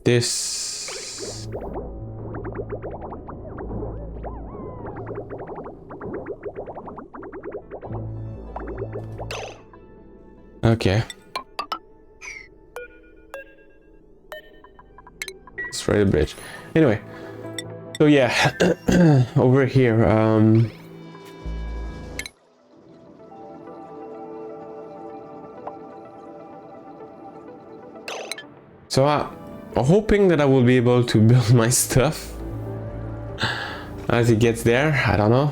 This. Okay. Straight a bridge. Anyway, so yeah, over here. So I'm hoping that I will be able to build my stuff as it gets there. I don't know.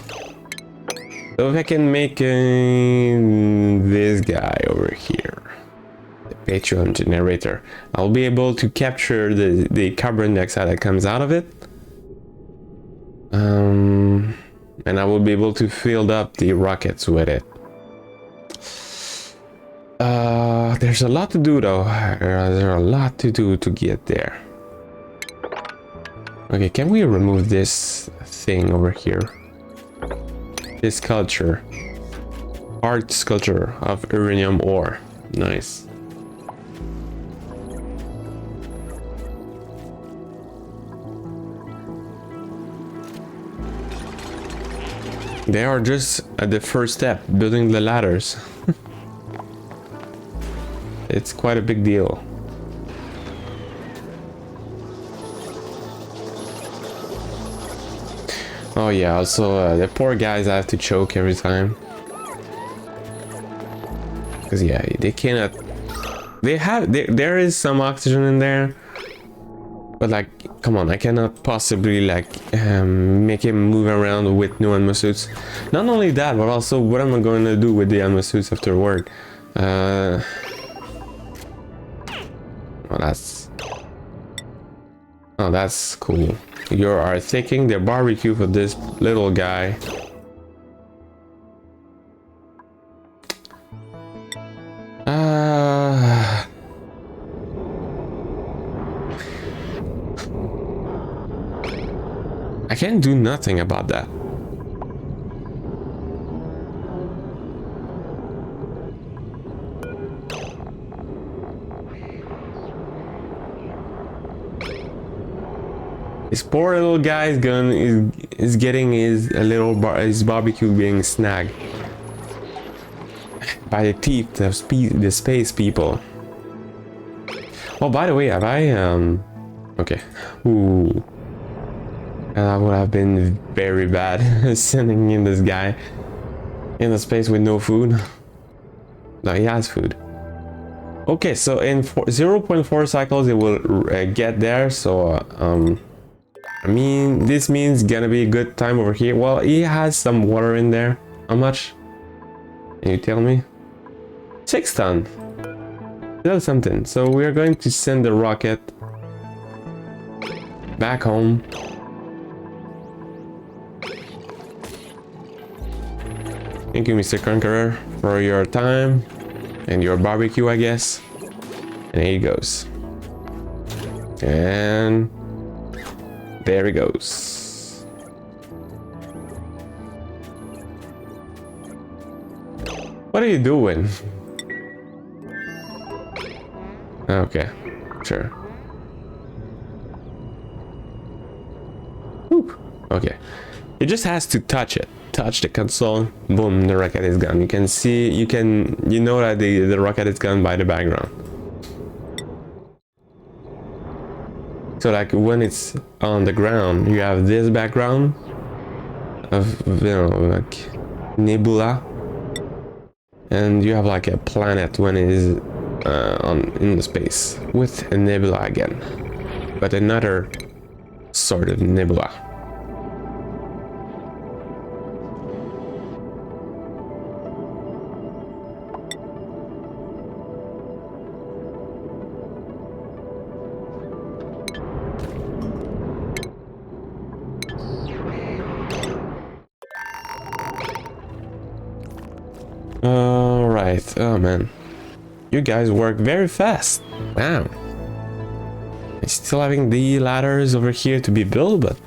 So if I can make this guy over here, the petroleum generator, I'll be able to capture the carbon dioxide that comes out of it. And I will be able to fill up the rockets with it. There's a lot to do though. There's a lot to do to get there. Okay, can we remove this thing over here? This sculpture. Art sculpture of uranium ore. Nice. They are just at the first step, building the ladders. It's quite a big deal. Oh yeah, also the poor guys have to choke every time. Because yeah, they cannot... there is some oxygen in there, But like, come on, I cannot possibly like make him move around with no atmo suits. Not only that, but also what am I going to do with the atmo suits afterward? Well, that's cool. You are taking the barbecue for this little guy. I can't do nothing about that. This poor little guy is getting his barbecue being snagged by the teeth of the space people. Oh, by the way, have I okay. Ooh. That would have been very bad, sending in this guy in the space with no food. No, he has food. Okay, so in 0.4 cycles it will get there, so I mean, this means gonna be a good time over here. Well, he has some water in there. How much? Can you tell me? 6 tons. That's something. So we are going to send the rocket back home. Thank you, Mr. Conqueror, for your time and your barbecue, I guess. And here he goes. And there he goes. What are you doing? Okay, sure. Whew. Okay, it just has to touch it. Touch the console, boom, the rocket is gone. You can see, you know that the rocket is gone by the background. So like when it's on the ground, you have this background of, you know, like nebula, and you have like a planet when it is in the space with a nebula again, but another sort of nebula. Alright, oh man. You guys work very fast. Wow. I'm still having the ladders over here to be built, but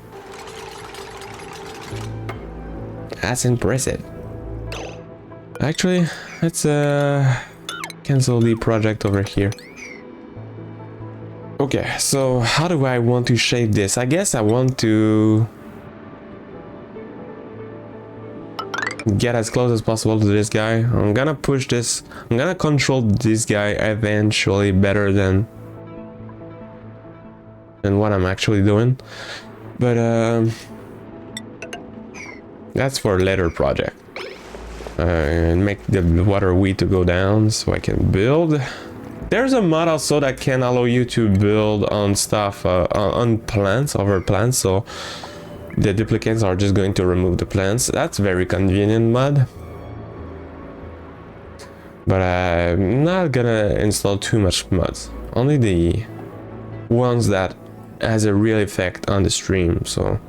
that's impressive. Actually, let's cancel the project over here. Okay, so how do I want to shape this? I guess I want to get as close as possible to this guy. I'm gonna push this. I'm gonna control this guy eventually better than what I'm actually doing. But that's for a later project. And make the water weed to go down so I can build. There's a mod also that can allow you to build on stuff on plants, over plants, so the duplicants are just going to remove the plants. That's very convenient mod. But I'm not gonna install too much mods. Only the ones that has a real effect on the stream. So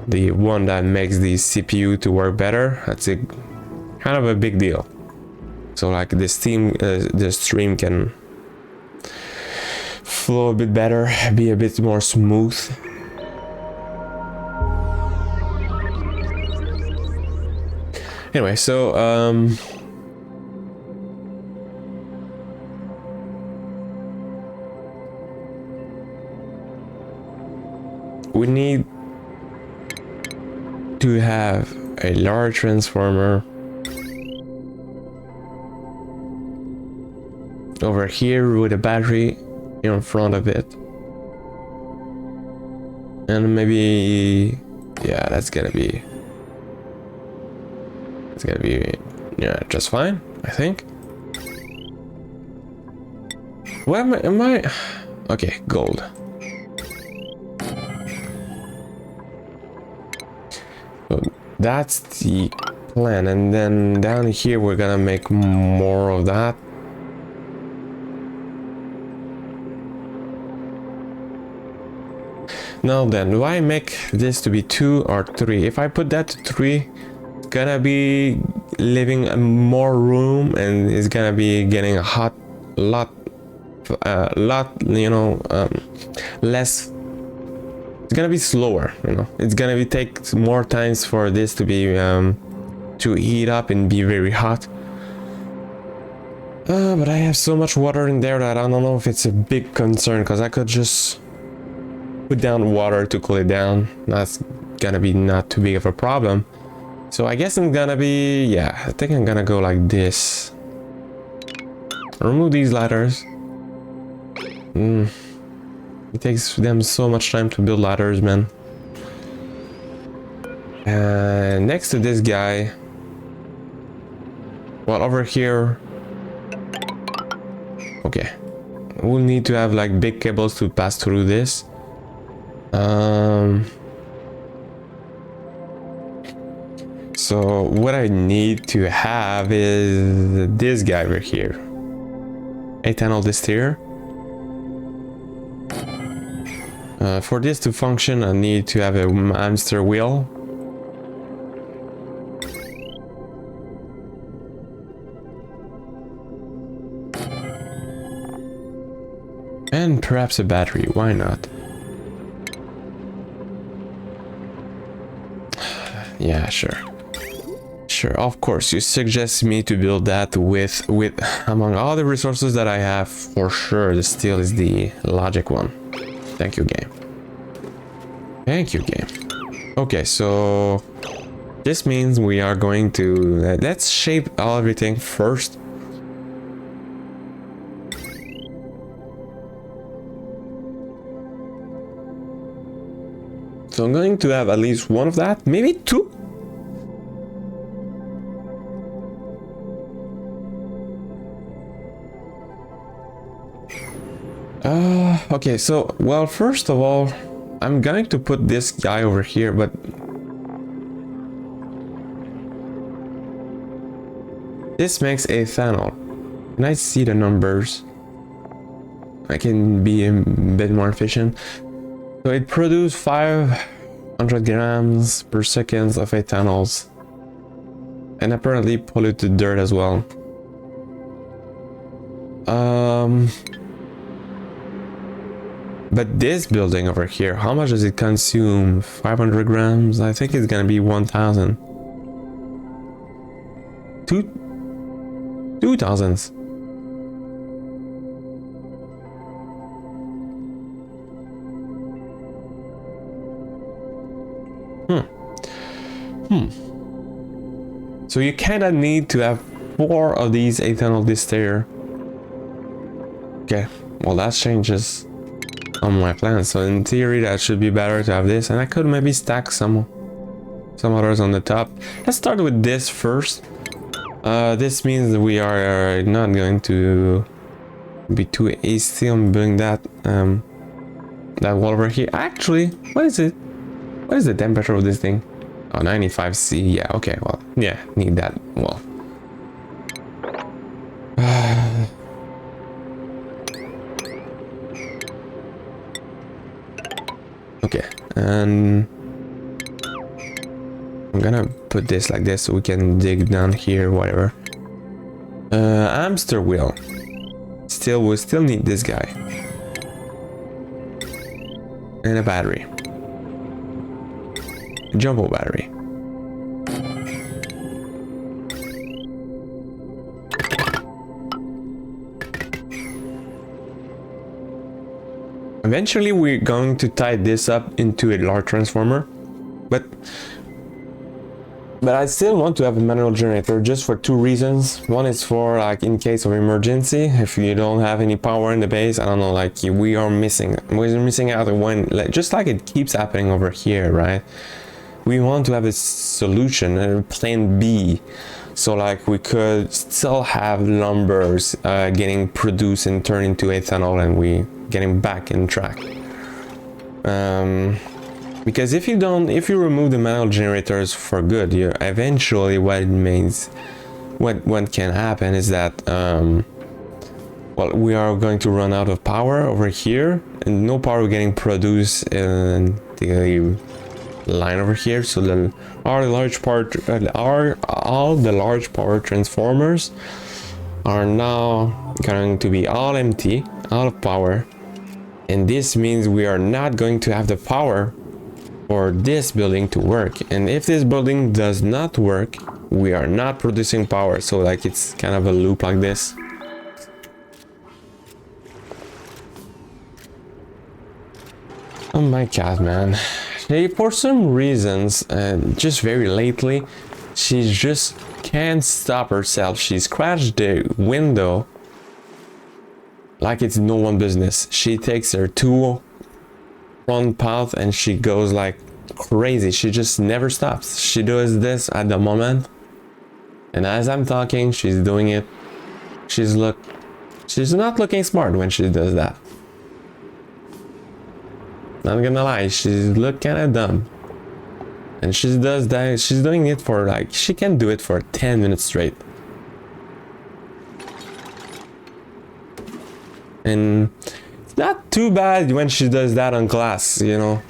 the one that makes the CPU to work better, that's a kind of a big deal. So like the stream can flow a bit better, be a bit more smooth. Anyway, so we need to have a large transformer over here with a battery in front of it, and maybe, yeah, that's gonna be yeah, just fine, I think. What am I okay, gold. That's the plan, and then down here we're gonna make more of that. Now then, do I make this to be 2 or 3? If I put that to 3, it's gonna be leaving more room, and it's gonna be getting a lot, you know, less. It's gonna be slower, you know. It's gonna be take more times for this to be to heat up and be very hot. But I have so much water in there that I don't know if it's a big concern, because I could just put down water to cool it down. That's gonna be not too big of a problem. So I guess I'm gonna be, yeah, I think I'm gonna go like this. Remove these ladders. It takes them so much time to build ladders, man. Next to this guy, well, over here, okay, we'll need to have like big cables to pass through this. So what I need to have is this guy over here, a tunnel distiller. For this to function, I need to have a hamster wheel. And perhaps a battery, why not? Yeah, sure. Sure, of course, you suggest me to build that with among all the resources that I have, for sure, the steel is the logic one. Thank you, game. Thank you, game. Okay, so this means we are going to let's shape everything first. So I'm going to have at least one of that, maybe two. Okay, so, well, first of all, I'm going to put this guy over here, but this makes a funnel. Can I see the numbers? I can be a bit more efficient. So it produces 500 grams per second of ethanol, and apparently polluted dirt as well. But this building over here, how much does it consume? 500 grams? I think it's gonna be 1,000. 2,000. So you kinda need to have 4 of these ethanol distiller. Okay, well that changes on my plan. So in theory that should be better to have this, and I could maybe stack some others on the top. Let's start with this first. This means that we are not going to be too hasty on building that that wall over here. Actually, what is it? What is the temperature of this thing? Oh, 95 C. Yeah, okay, well, yeah, need that wall. Okay, and I'm gonna put this like this so we can dig down here, whatever. Hamster wheel. We still need this guy. And a battery. A jumbo battery. Eventually we're going to tie this up into a large transformer, but I still want to have a manual generator just for 2 reasons. One is for like in case of emergency, if you don't have any power in the base, I don't know, like we're missing out when, like, just like it keeps happening over here, right? We want to have a solution, a plan B, so like we could still have lumbers getting produced and turned into ethanol, and we getting back in track. Because if you remove the manual generators for good, you eventually what it means, what can happen is that well, we are going to run out of power over here, and no power getting produced in the line over here. So all the large power transformers are now going to be all empty, out of power, and this means we are not going to have the power for this building to work. And if this building does not work, we are not producing power. So like it's kind of a loop like this. Oh my god, man. For some reasons, just very lately, she just can't stop herself. She scratched the window like it's no one business. She takes her two front path and she goes like crazy. She just never stops. She does this at the moment, and as I'm talking, she's doing it. She's not looking smart when she does that. Not gonna lie, she's look kind of dumb. And she does that. She's doing it for like, she can do it for 10 minutes straight. And it's not too bad when she does that on glass, you know,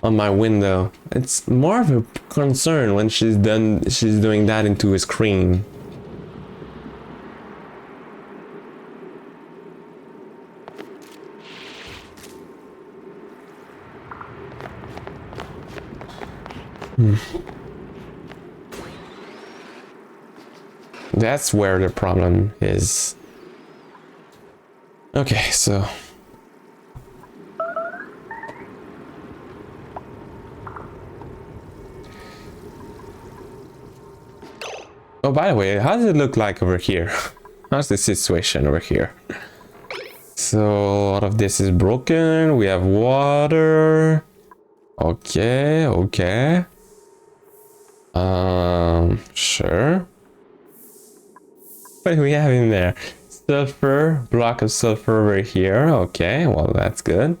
on my window. It's more of a concern when she's doing that into a screen. That's where the problem is. Okay, so oh, by the way, how does it look like over here? How's the situation over here? So a lot of this is broken. We have water. Okay, okay. Sure. What do we have in there? Sulfur, block of sulfur over here. Okay, well, that's good.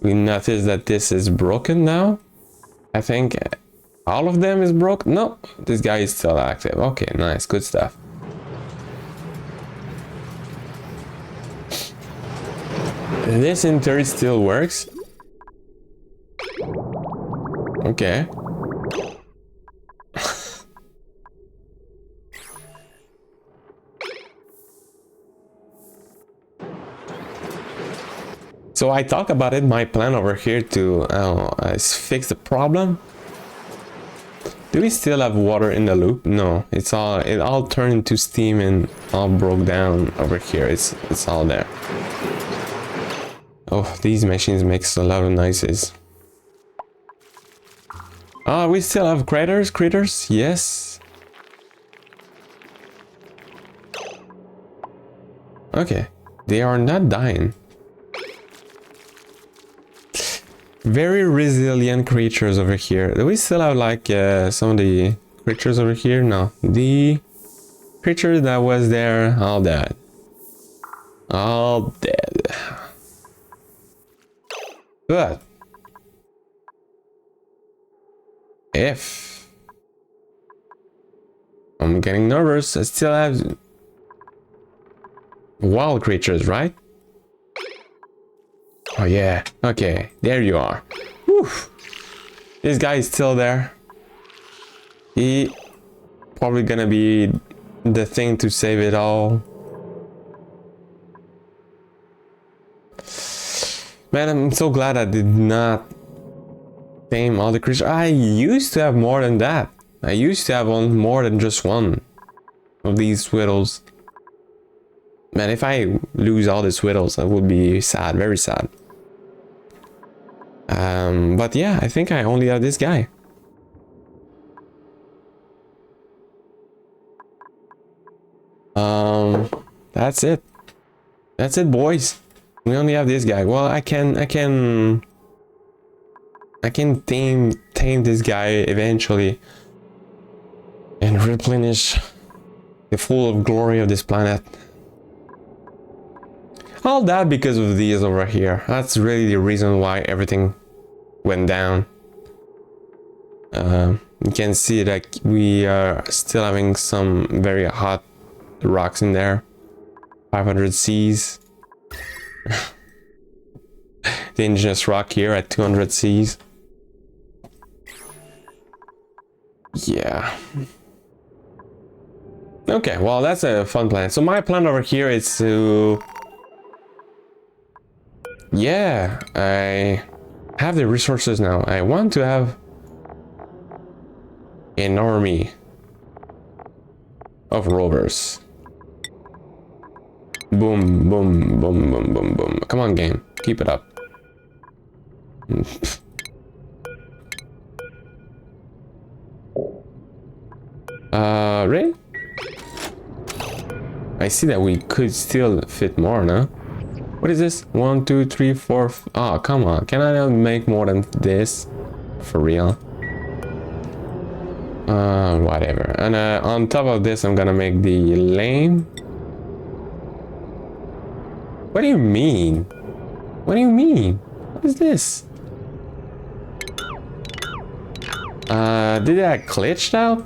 We notice that this is broken now. I think all of them is broken. No, this guy is still active. Okay, nice, good stuff. This in theory still works. Okay. So I talk about it, my plan over here to fix the problem. Do we still have water in the loop? No, it all turned into steam and all broke down over here. It's all there. Oh, these machines makes a lot of noises. We still have critters, yes. Okay, they are not dying. Very resilient creatures over here. Do we still have like some of the creatures over here? No, the creature that was there, all dead. All dead. But if I'm getting nervous, I still have wild creatures, right? Oh yeah, okay, there you are. Whew. This guy is still there. He probably gonna be the thing to save it all. Man, I'm so glad I did not tame all the creatures. I used to have more than that. I used to have more than just one of these whittles. Man, if I lose all these whittles, I would be sad, very sad. But yeah, I think I only have this guy. That's it. That's it, boys. We only have this guy. Well, I can tame this guy eventually and replenish the full of glory of this planet. All that because of these over here. That's really the reason why everything went down. You can see like we are still having some very hot rocks in there. 500 Cs. The indigenous rock here at 200 Cs. Yeah. Okay, well that's a fun plan. So my plan over here is to... Yeah, I have the resources now. I want to have an army of rovers. Boom, boom, boom, boom, boom, boom. Come on, game. Keep it up. Really? I see that we could still fit more, no? What is this? 1, 2, 3, 4. Oh, come on. Can I not make more than this? For real? Whatever. And on top of this, I'm gonna make the lane. What do you mean? What do you mean? What is this? Did that glitched out?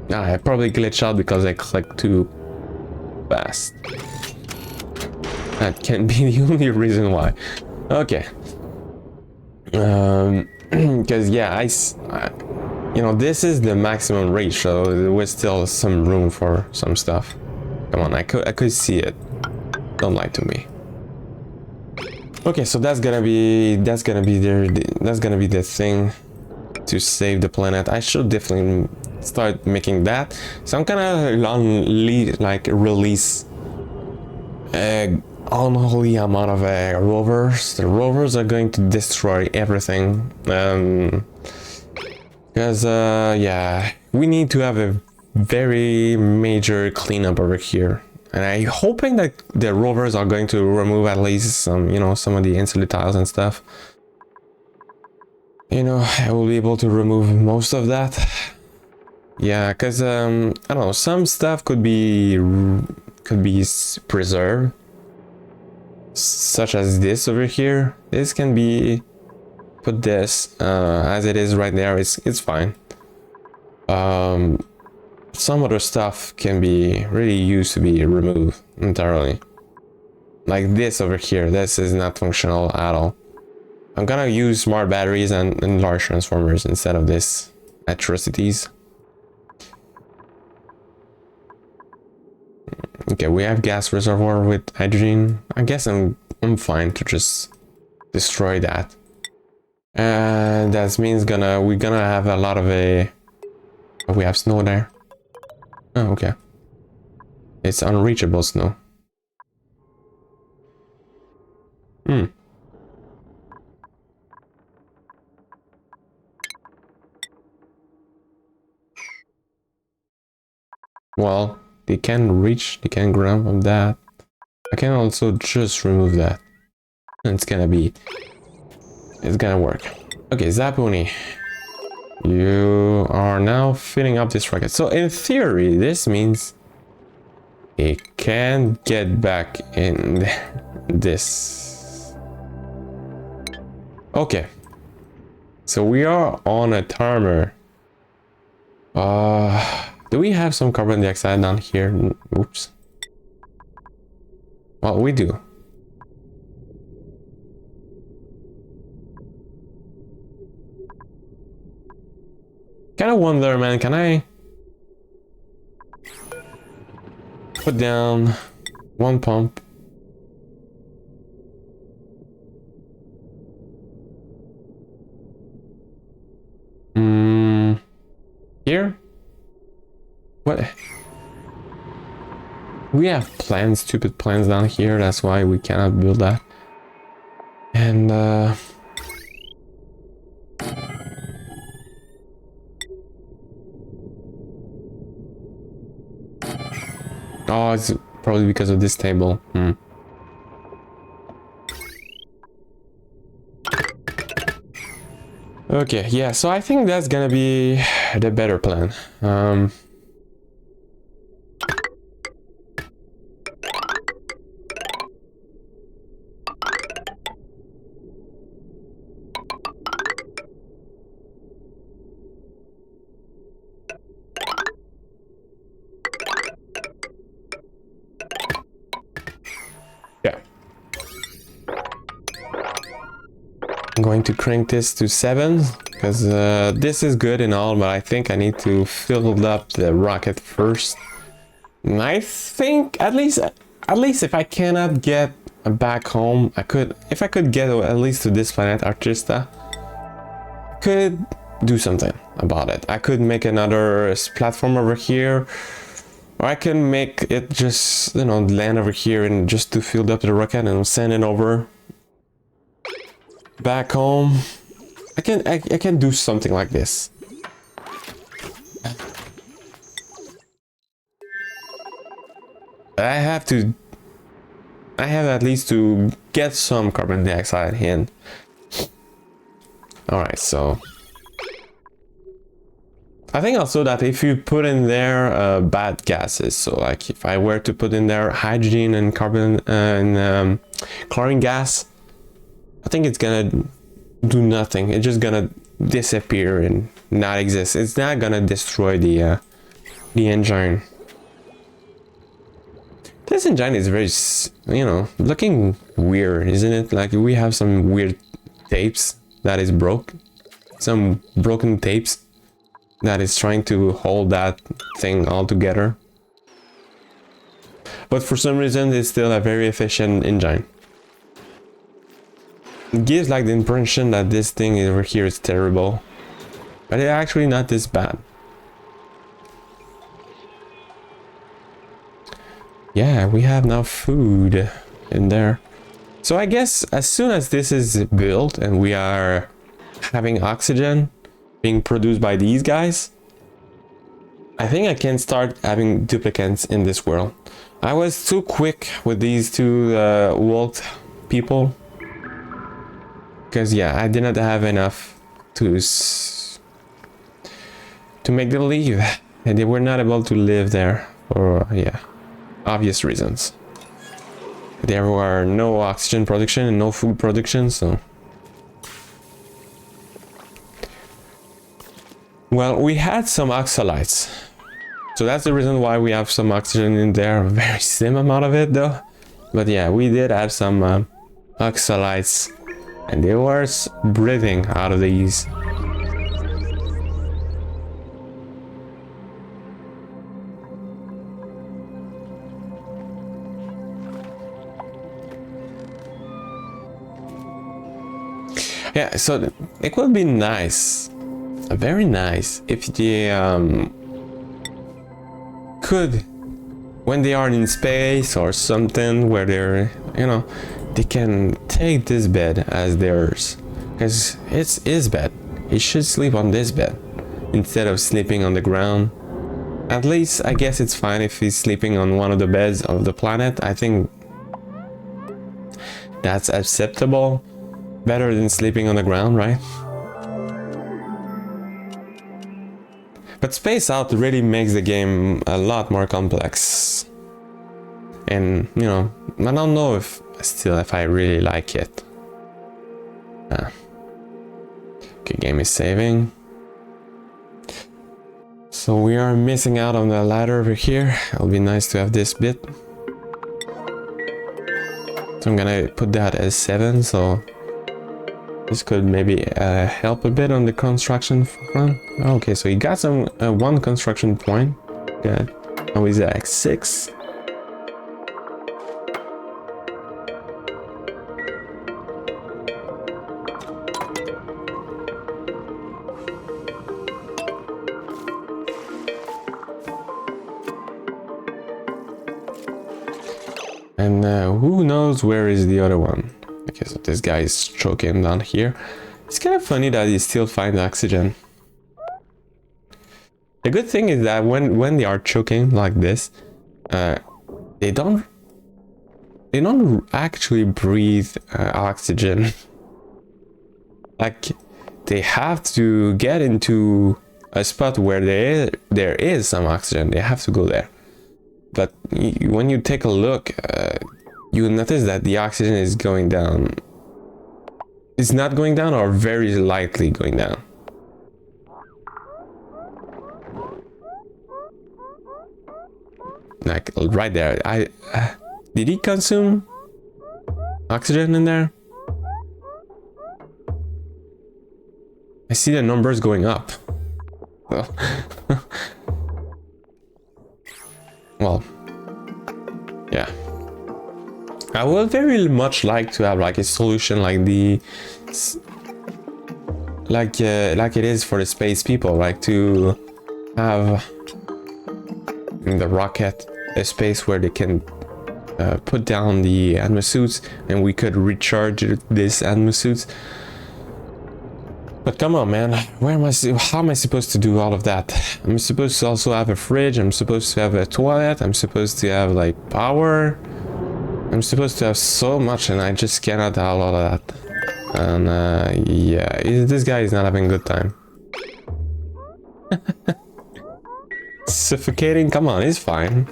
Nah, I probably glitched out because I clicked too fast. That can be the only reason why. Okay. Because yeah, you know, this is the maximum reach, so there was still some room for some stuff. Come on, I could see it. Don't lie to me. Okay, so that's gonna be the thing to save the planet. I should definitely start making that. So I'm gonna release unholy amount of rovers. The rovers are going to destroy everything. Because yeah, we need to have a very major cleanup over here. And I'm hoping that the rovers are going to remove at least some, you know, some of the insular tiles and stuff. You know, I will be able to remove most of that. Yeah, because I don't know, some stuff could be preserved, such as this over here. This can be put this as it is right there. It's fine. Some other stuff can be really used to be removed entirely. Like this over here, this is not functional at all. I'm gonna use smart batteries and large transformers instead of this atrocities. Okay, we have gas reservoir with hydrogen. I guess I'm fine to just destroy that. And that means we're gonna have a lot of oh, we have snow there. Oh, okay. It's unreachable snow. Well, they can grab on that. I can also just remove that. And it's gonna work. Okay, Zaponi. You are now filling up this rocket. So in theory, this means it can get back in this. Okay. So we are on a timer. Do we have some carbon dioxide down here? Oops. Well, we do. Kind of wonder, man, can I put down one pump? Here? What? We have plans, stupid plans down here, that's why we cannot build that. And oh, it's probably because of this table. Okay, yeah, so I think that's gonna be the better plan. Yeah. I'm going to crank this to 7 because this is good and all, but I think I need to fill up the rocket first. And I think at least if I cannot get back home, if I could get at least to this planet Artista, I could do something about it. I could make another platform over here, or I can make it just, you know, land over here and just to fill up the rocket and send it over back home. I can do something like this. I have at least to get some carbon dioxide in. All right, so I think also that if you put in there bad gases, so like if I were to put in there hydrogen and carbon and chlorine gas, I think it's gonna do nothing. It's just gonna disappear and not exist. It's not gonna destroy the engine. This engine is very, you know, looking weird, isn't it? Like we have some weird tapes that is broke, some broken tapes that is trying to hold that thing all together. But for some reason, it's still a very efficient engine. It gives like the impression that this thing over here is terrible, but it's actually not this bad. Yeah, we have now food in there. So I guess as soon as this is built and we are having oxygen being produced by these guys, I think I can start having duplicants in this world. I was too quick with these two wolf people. Because yeah, I did not have enough to make them leave. And they were not able to live there for, yeah, obvious reasons. There were no oxygen production and no food production, so... Well, we had some oxalites. So that's the reason why we have some oxygen in there. A very slim amount of it, though. But yeah, we did have some oxalites. And they were breathing out of these. Yeah, so it would be nice, very nice, if they could, when they are in space or something where they're, you know, they can take this bed as theirs, because it's his bed. He should sleep on this bed instead of sleeping on the ground. At least I guess it's fine if he's sleeping on one of the beds of the planet. I think that's acceptable. Better than sleeping on the ground, right? But Space Out really makes the game a lot more complex. And, you know, I don't know if I really like it. Okay, game is saving. So we are missing out on the ladder over here. It'll be nice to have this bit. So I'm gonna put that as 7, so this could maybe help a bit on the construction front. Okay, so he got some 1 construction point. Good. Now he's at 6. And who knows where is the other one? Okay, so this guy is choking down here. It's kind of funny that he still finds oxygen. The good thing is that when they are choking like this, they don't actually breathe oxygen. Like they have to get into a spot where there is some oxygen. They have to go there. But when you take a look, you notice that the oxygen is going down. It's not going down, or very lightly going down. Like right there. Did he consume oxygen in there? I see the numbers going up. Well, yeah. I would very much like to have like a solution like like it is for the space people, like to have in the rocket a space where they can put down the atmo suits, and we could recharge this atmo suits. But come on, man, how am I supposed to do all of that? I'm supposed to also have a fridge, I'm supposed to have a toilet, I'm supposed to have like power, I'm supposed to have so much, and I just cannot have all of that. And yeah, this guy is not having a good time. Suffocating, come on, he's fine.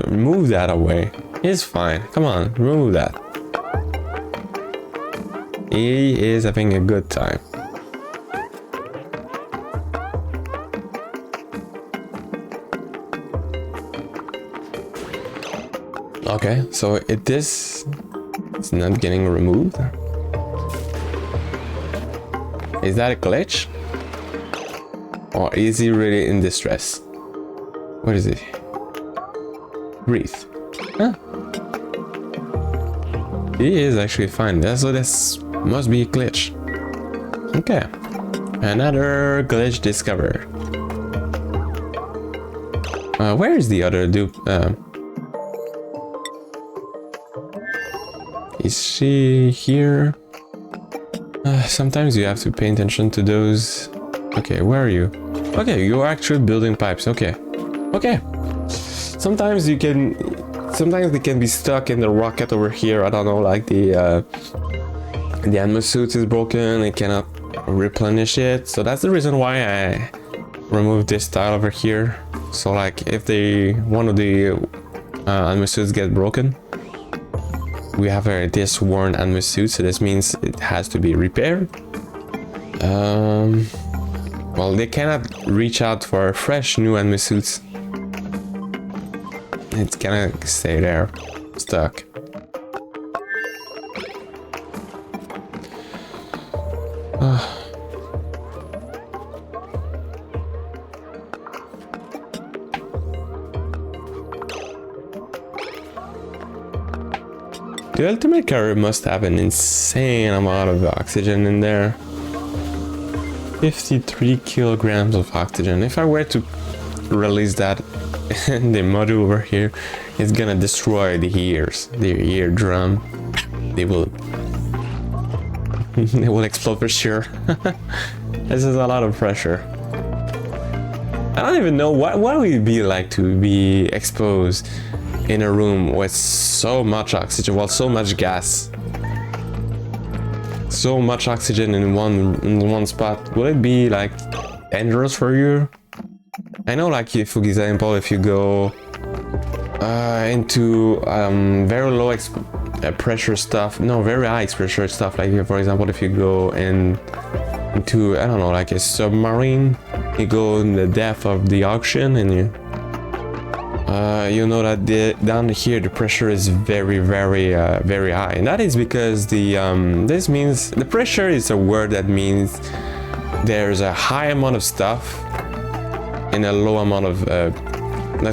Move that away. He's fine, come on, remove that. He is having a good time. Okay, so this is not getting removed. Is that a glitch? Or is he really in distress? What is it? Breathe. Huh? He is actually fine. So this must be a glitch. Okay. Another glitch discovered. Where is the other dupe? Is she here? Sometimes you have to pay attention to those. Okay, where are you? Okay, you are actually building pipes. Okay. Okay. Sometimes they can be stuck in the rocket over here. I don't know, like the atmo suit is broken. It cannot replenish it. So that's the reason why I removed this tile over here. So like if one of the atmo suits get broken, we have this worn atmo suit. So this means it has to be repaired. Well, they cannot reach out for fresh new atmo suits. It's gonna stay there, stuck. The ultimate carrier must have an insane amount of oxygen in there. 53 kilograms of oxygen. If I were to release that in the module over here, it's gonna destroy the ears, the eardrum. They will explode for sure. This is a lot of pressure. I don't even know what would it be like to be exposed in a room with so much oxygen, well, so much gas, so much oxygen in one spot. Will it be like dangerous for you? I know, like, if, for example, if you go into very low pressure stuff, no, very high pressure stuff, like for example, if you go into, I don't know, like a submarine, you go in the depth of the ocean, and you know that down here the pressure is very high, and that is because this means the pressure is a word that means there's a high amount of stuff in a low amount of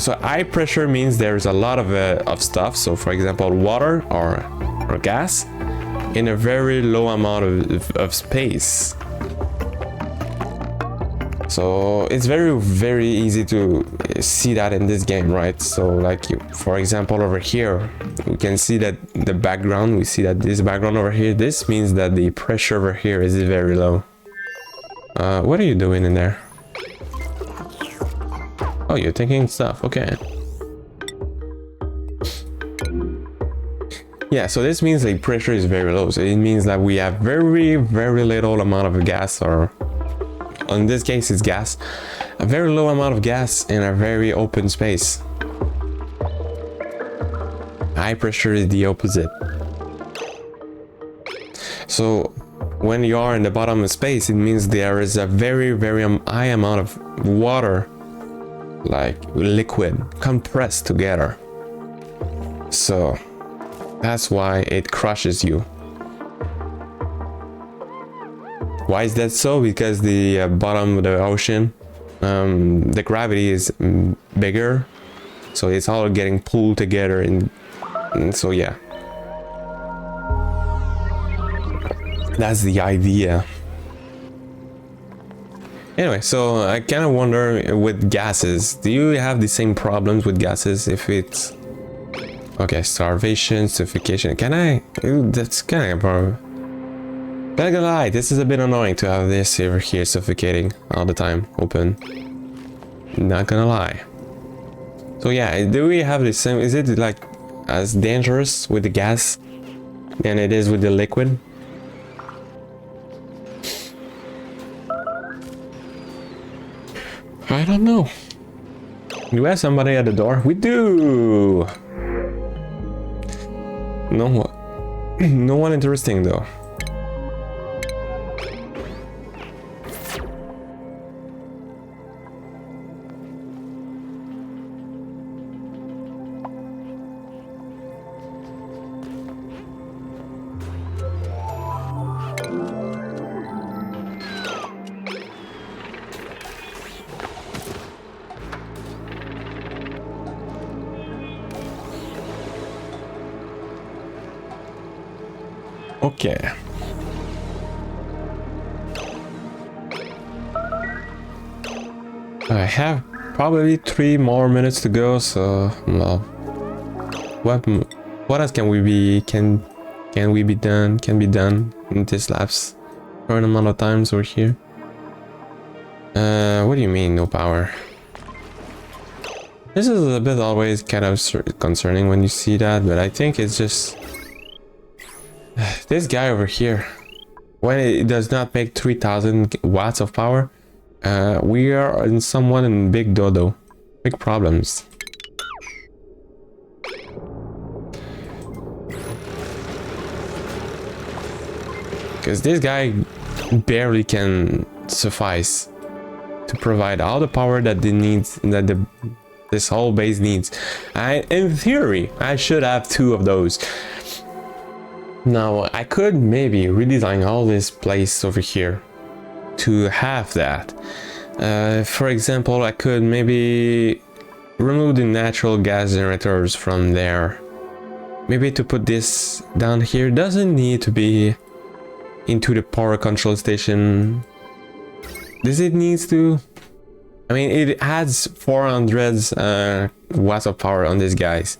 so high pressure means there's a lot of stuff, so for example water or gas, in a very low amount of space. So it's very easy to see that in this game, right? So like, for example, over here we can see that the background, we see that this background over here, this means that the pressure over here is very low. What are you doing in there? Oh, you're taking stuff, okay. Yeah, so this means the pressure is very low. So it means that we have very, very little amount of gas, or in this case it's gas, a very low amount of gas in a very open space. High pressure is the opposite. So when you are in the bottom of space, it means there is a very, very high amount of water, like liquid, compressed together. So that's why it crushes you. Why is that so? Because the bottom of the ocean, the gravity is bigger, so it's all getting pulled together, and so yeah, that's the idea. Anyway, so I kind of wonder with gases, do you have the same problems with gases? If it's okay, starvation, suffocation, can I? That's kind of a problem. Not gonna lie, this is a bit annoying to have this over here suffocating all the time, open. Not gonna lie. So yeah, do we have the same? Is it like as dangerous with the gas than it is with the liquid? I don't know. Do we have somebody at the door? We do. No one interesting though. Okay. I have probably 3 more minutes to go, so well, what else can be done in this lapse current amount of times over here? What do you mean no power? This is a bit always kind of concerning when you see that, but I think it's just this guy over here, when it does not make 3000 watts of power, we are in somewhat in big dodo, big problems. Because this guy barely can suffice to provide all the power that it needs, that this whole base needs. In theory, I should have 2 of those. Now, I could maybe redesign all this place over here to have that. For example, I could maybe remove the natural gas generators from there. Maybe to put this down here. Doesn't need to be into the power control station. Does it needs to? I mean, it adds 400 watts of power on these guys.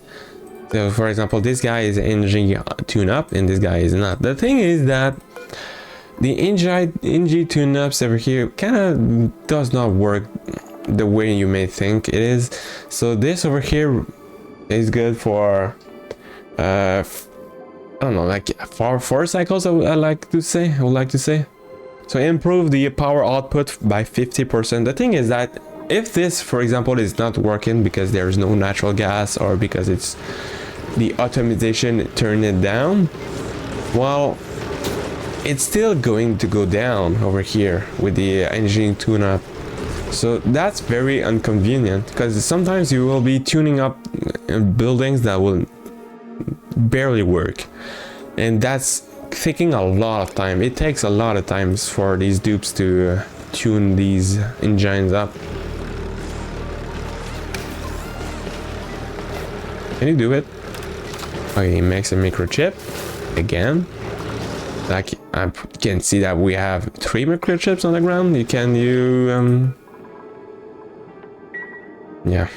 So for example, this guy is NG tune-up and this guy is not. The thing is that the NG tune-ups over here kind of does not work the way you may think it is. So this over here is good for I don't know, like 4 cycles, I would like to say. So improve the power output by 50%. The thing is that if this, for example, is not working because there is no natural gas, or because it's the optimization turned it down, well, it's still going to go down over here with the engine tune-up. So that's very inconvenient, because sometimes you will be tuning up buildings that will barely work, and that's taking a lot of time. It takes a lot of times for these dupes to tune these engines up. Can you do it? Okay, he makes a microchip again. Like, I can see that we have 3 microchips on the ground. Yeah.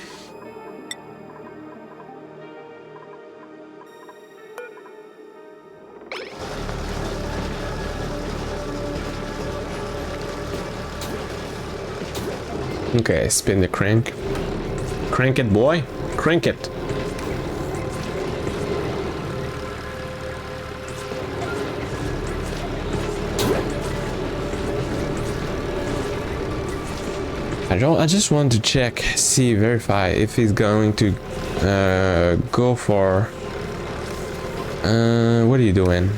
Okay, spin the crank. Crank it, boy. Crank it. I just want to check, see, verify if he's going to go for what are you doing?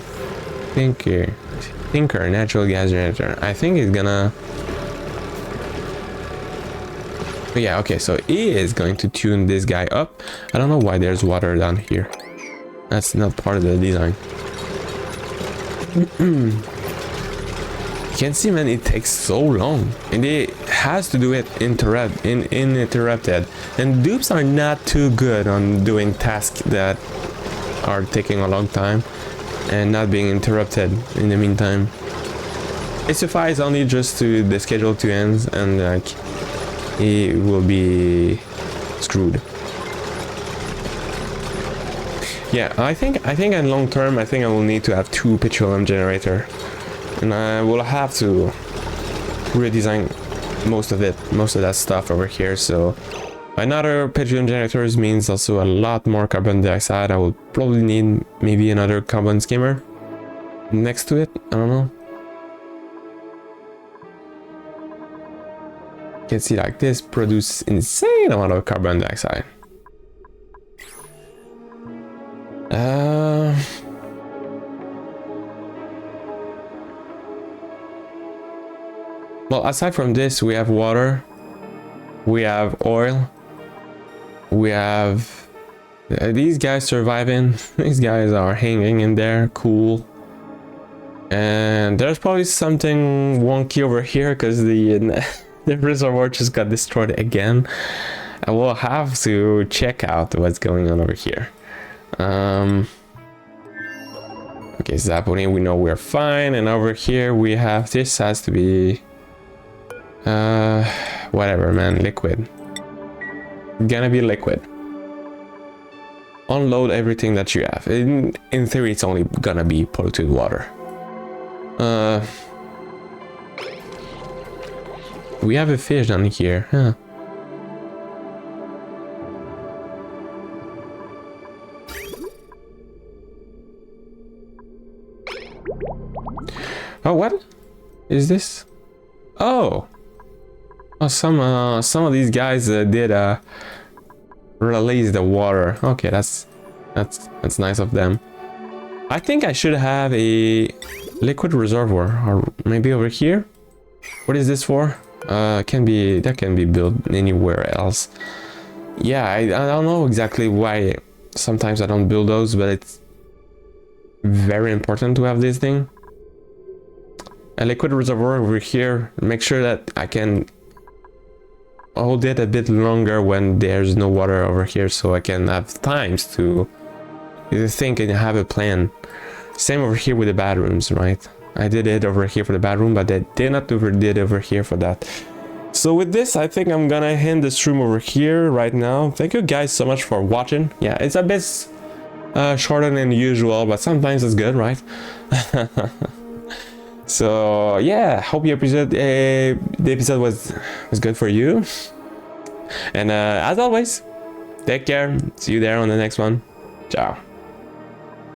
Thinker, natural gas generator. I think he's gonna, yeah, okay, so he is going to tune this guy up. I don't know why there's water down here. That's not part of the design. You can see, man, it takes so long, and it has to do it uninterrupted. And dupes are not too good on doing tasks that are taking a long time and not being interrupted in the meantime. It suffices only just to the schedule to end, and like he will be screwed. Yeah, I think in long term, I think I will need to have 2 petroleum generator. And I will have to redesign most of that stuff over here. So another petroleum generators means also a lot more carbon dioxide. I will probably need maybe another carbon skimmer next to it. I don't know. You can see like this produces insane amount of carbon dioxide. Well, aside from this, we have water, we have oil, we have these guys surviving. These guys are hanging in there, cool. And there's probably something wonky over here because the reservoir just got destroyed again. I will have to check out what's going on over here. Okay, Zaponi, we know we're fine. And over here we have, this has to be whatever, man, liquid. Gonna be liquid. Unload everything that you have. In theory, it's only gonna be polluted water. We have a fish down here, huh? Oh, what is this? Oh, some of these guys did release the water. Okay, that's nice of them. I think I should have a liquid reservoir, or maybe over here. What is this for? That can be built anywhere else. Yeah, I don't know exactly why sometimes I don't build those, but it's very important to have this thing. A liquid reservoir over here. Make sure that I can hold it a bit longer when there's no water over here, so I can have times to think and have a plan. Same over here with the bathrooms, right? I did it over here for the bathroom, but I did not did over here for that. So with this, I think I'm gonna end the stream over here right now. Thank you guys so much for watching. Yeah, it's a bit shorter than usual, but sometimes it's good, right? So yeah, hope you appreciate the episode was good for you. And as always, take care. See you there on the next one. Ciao.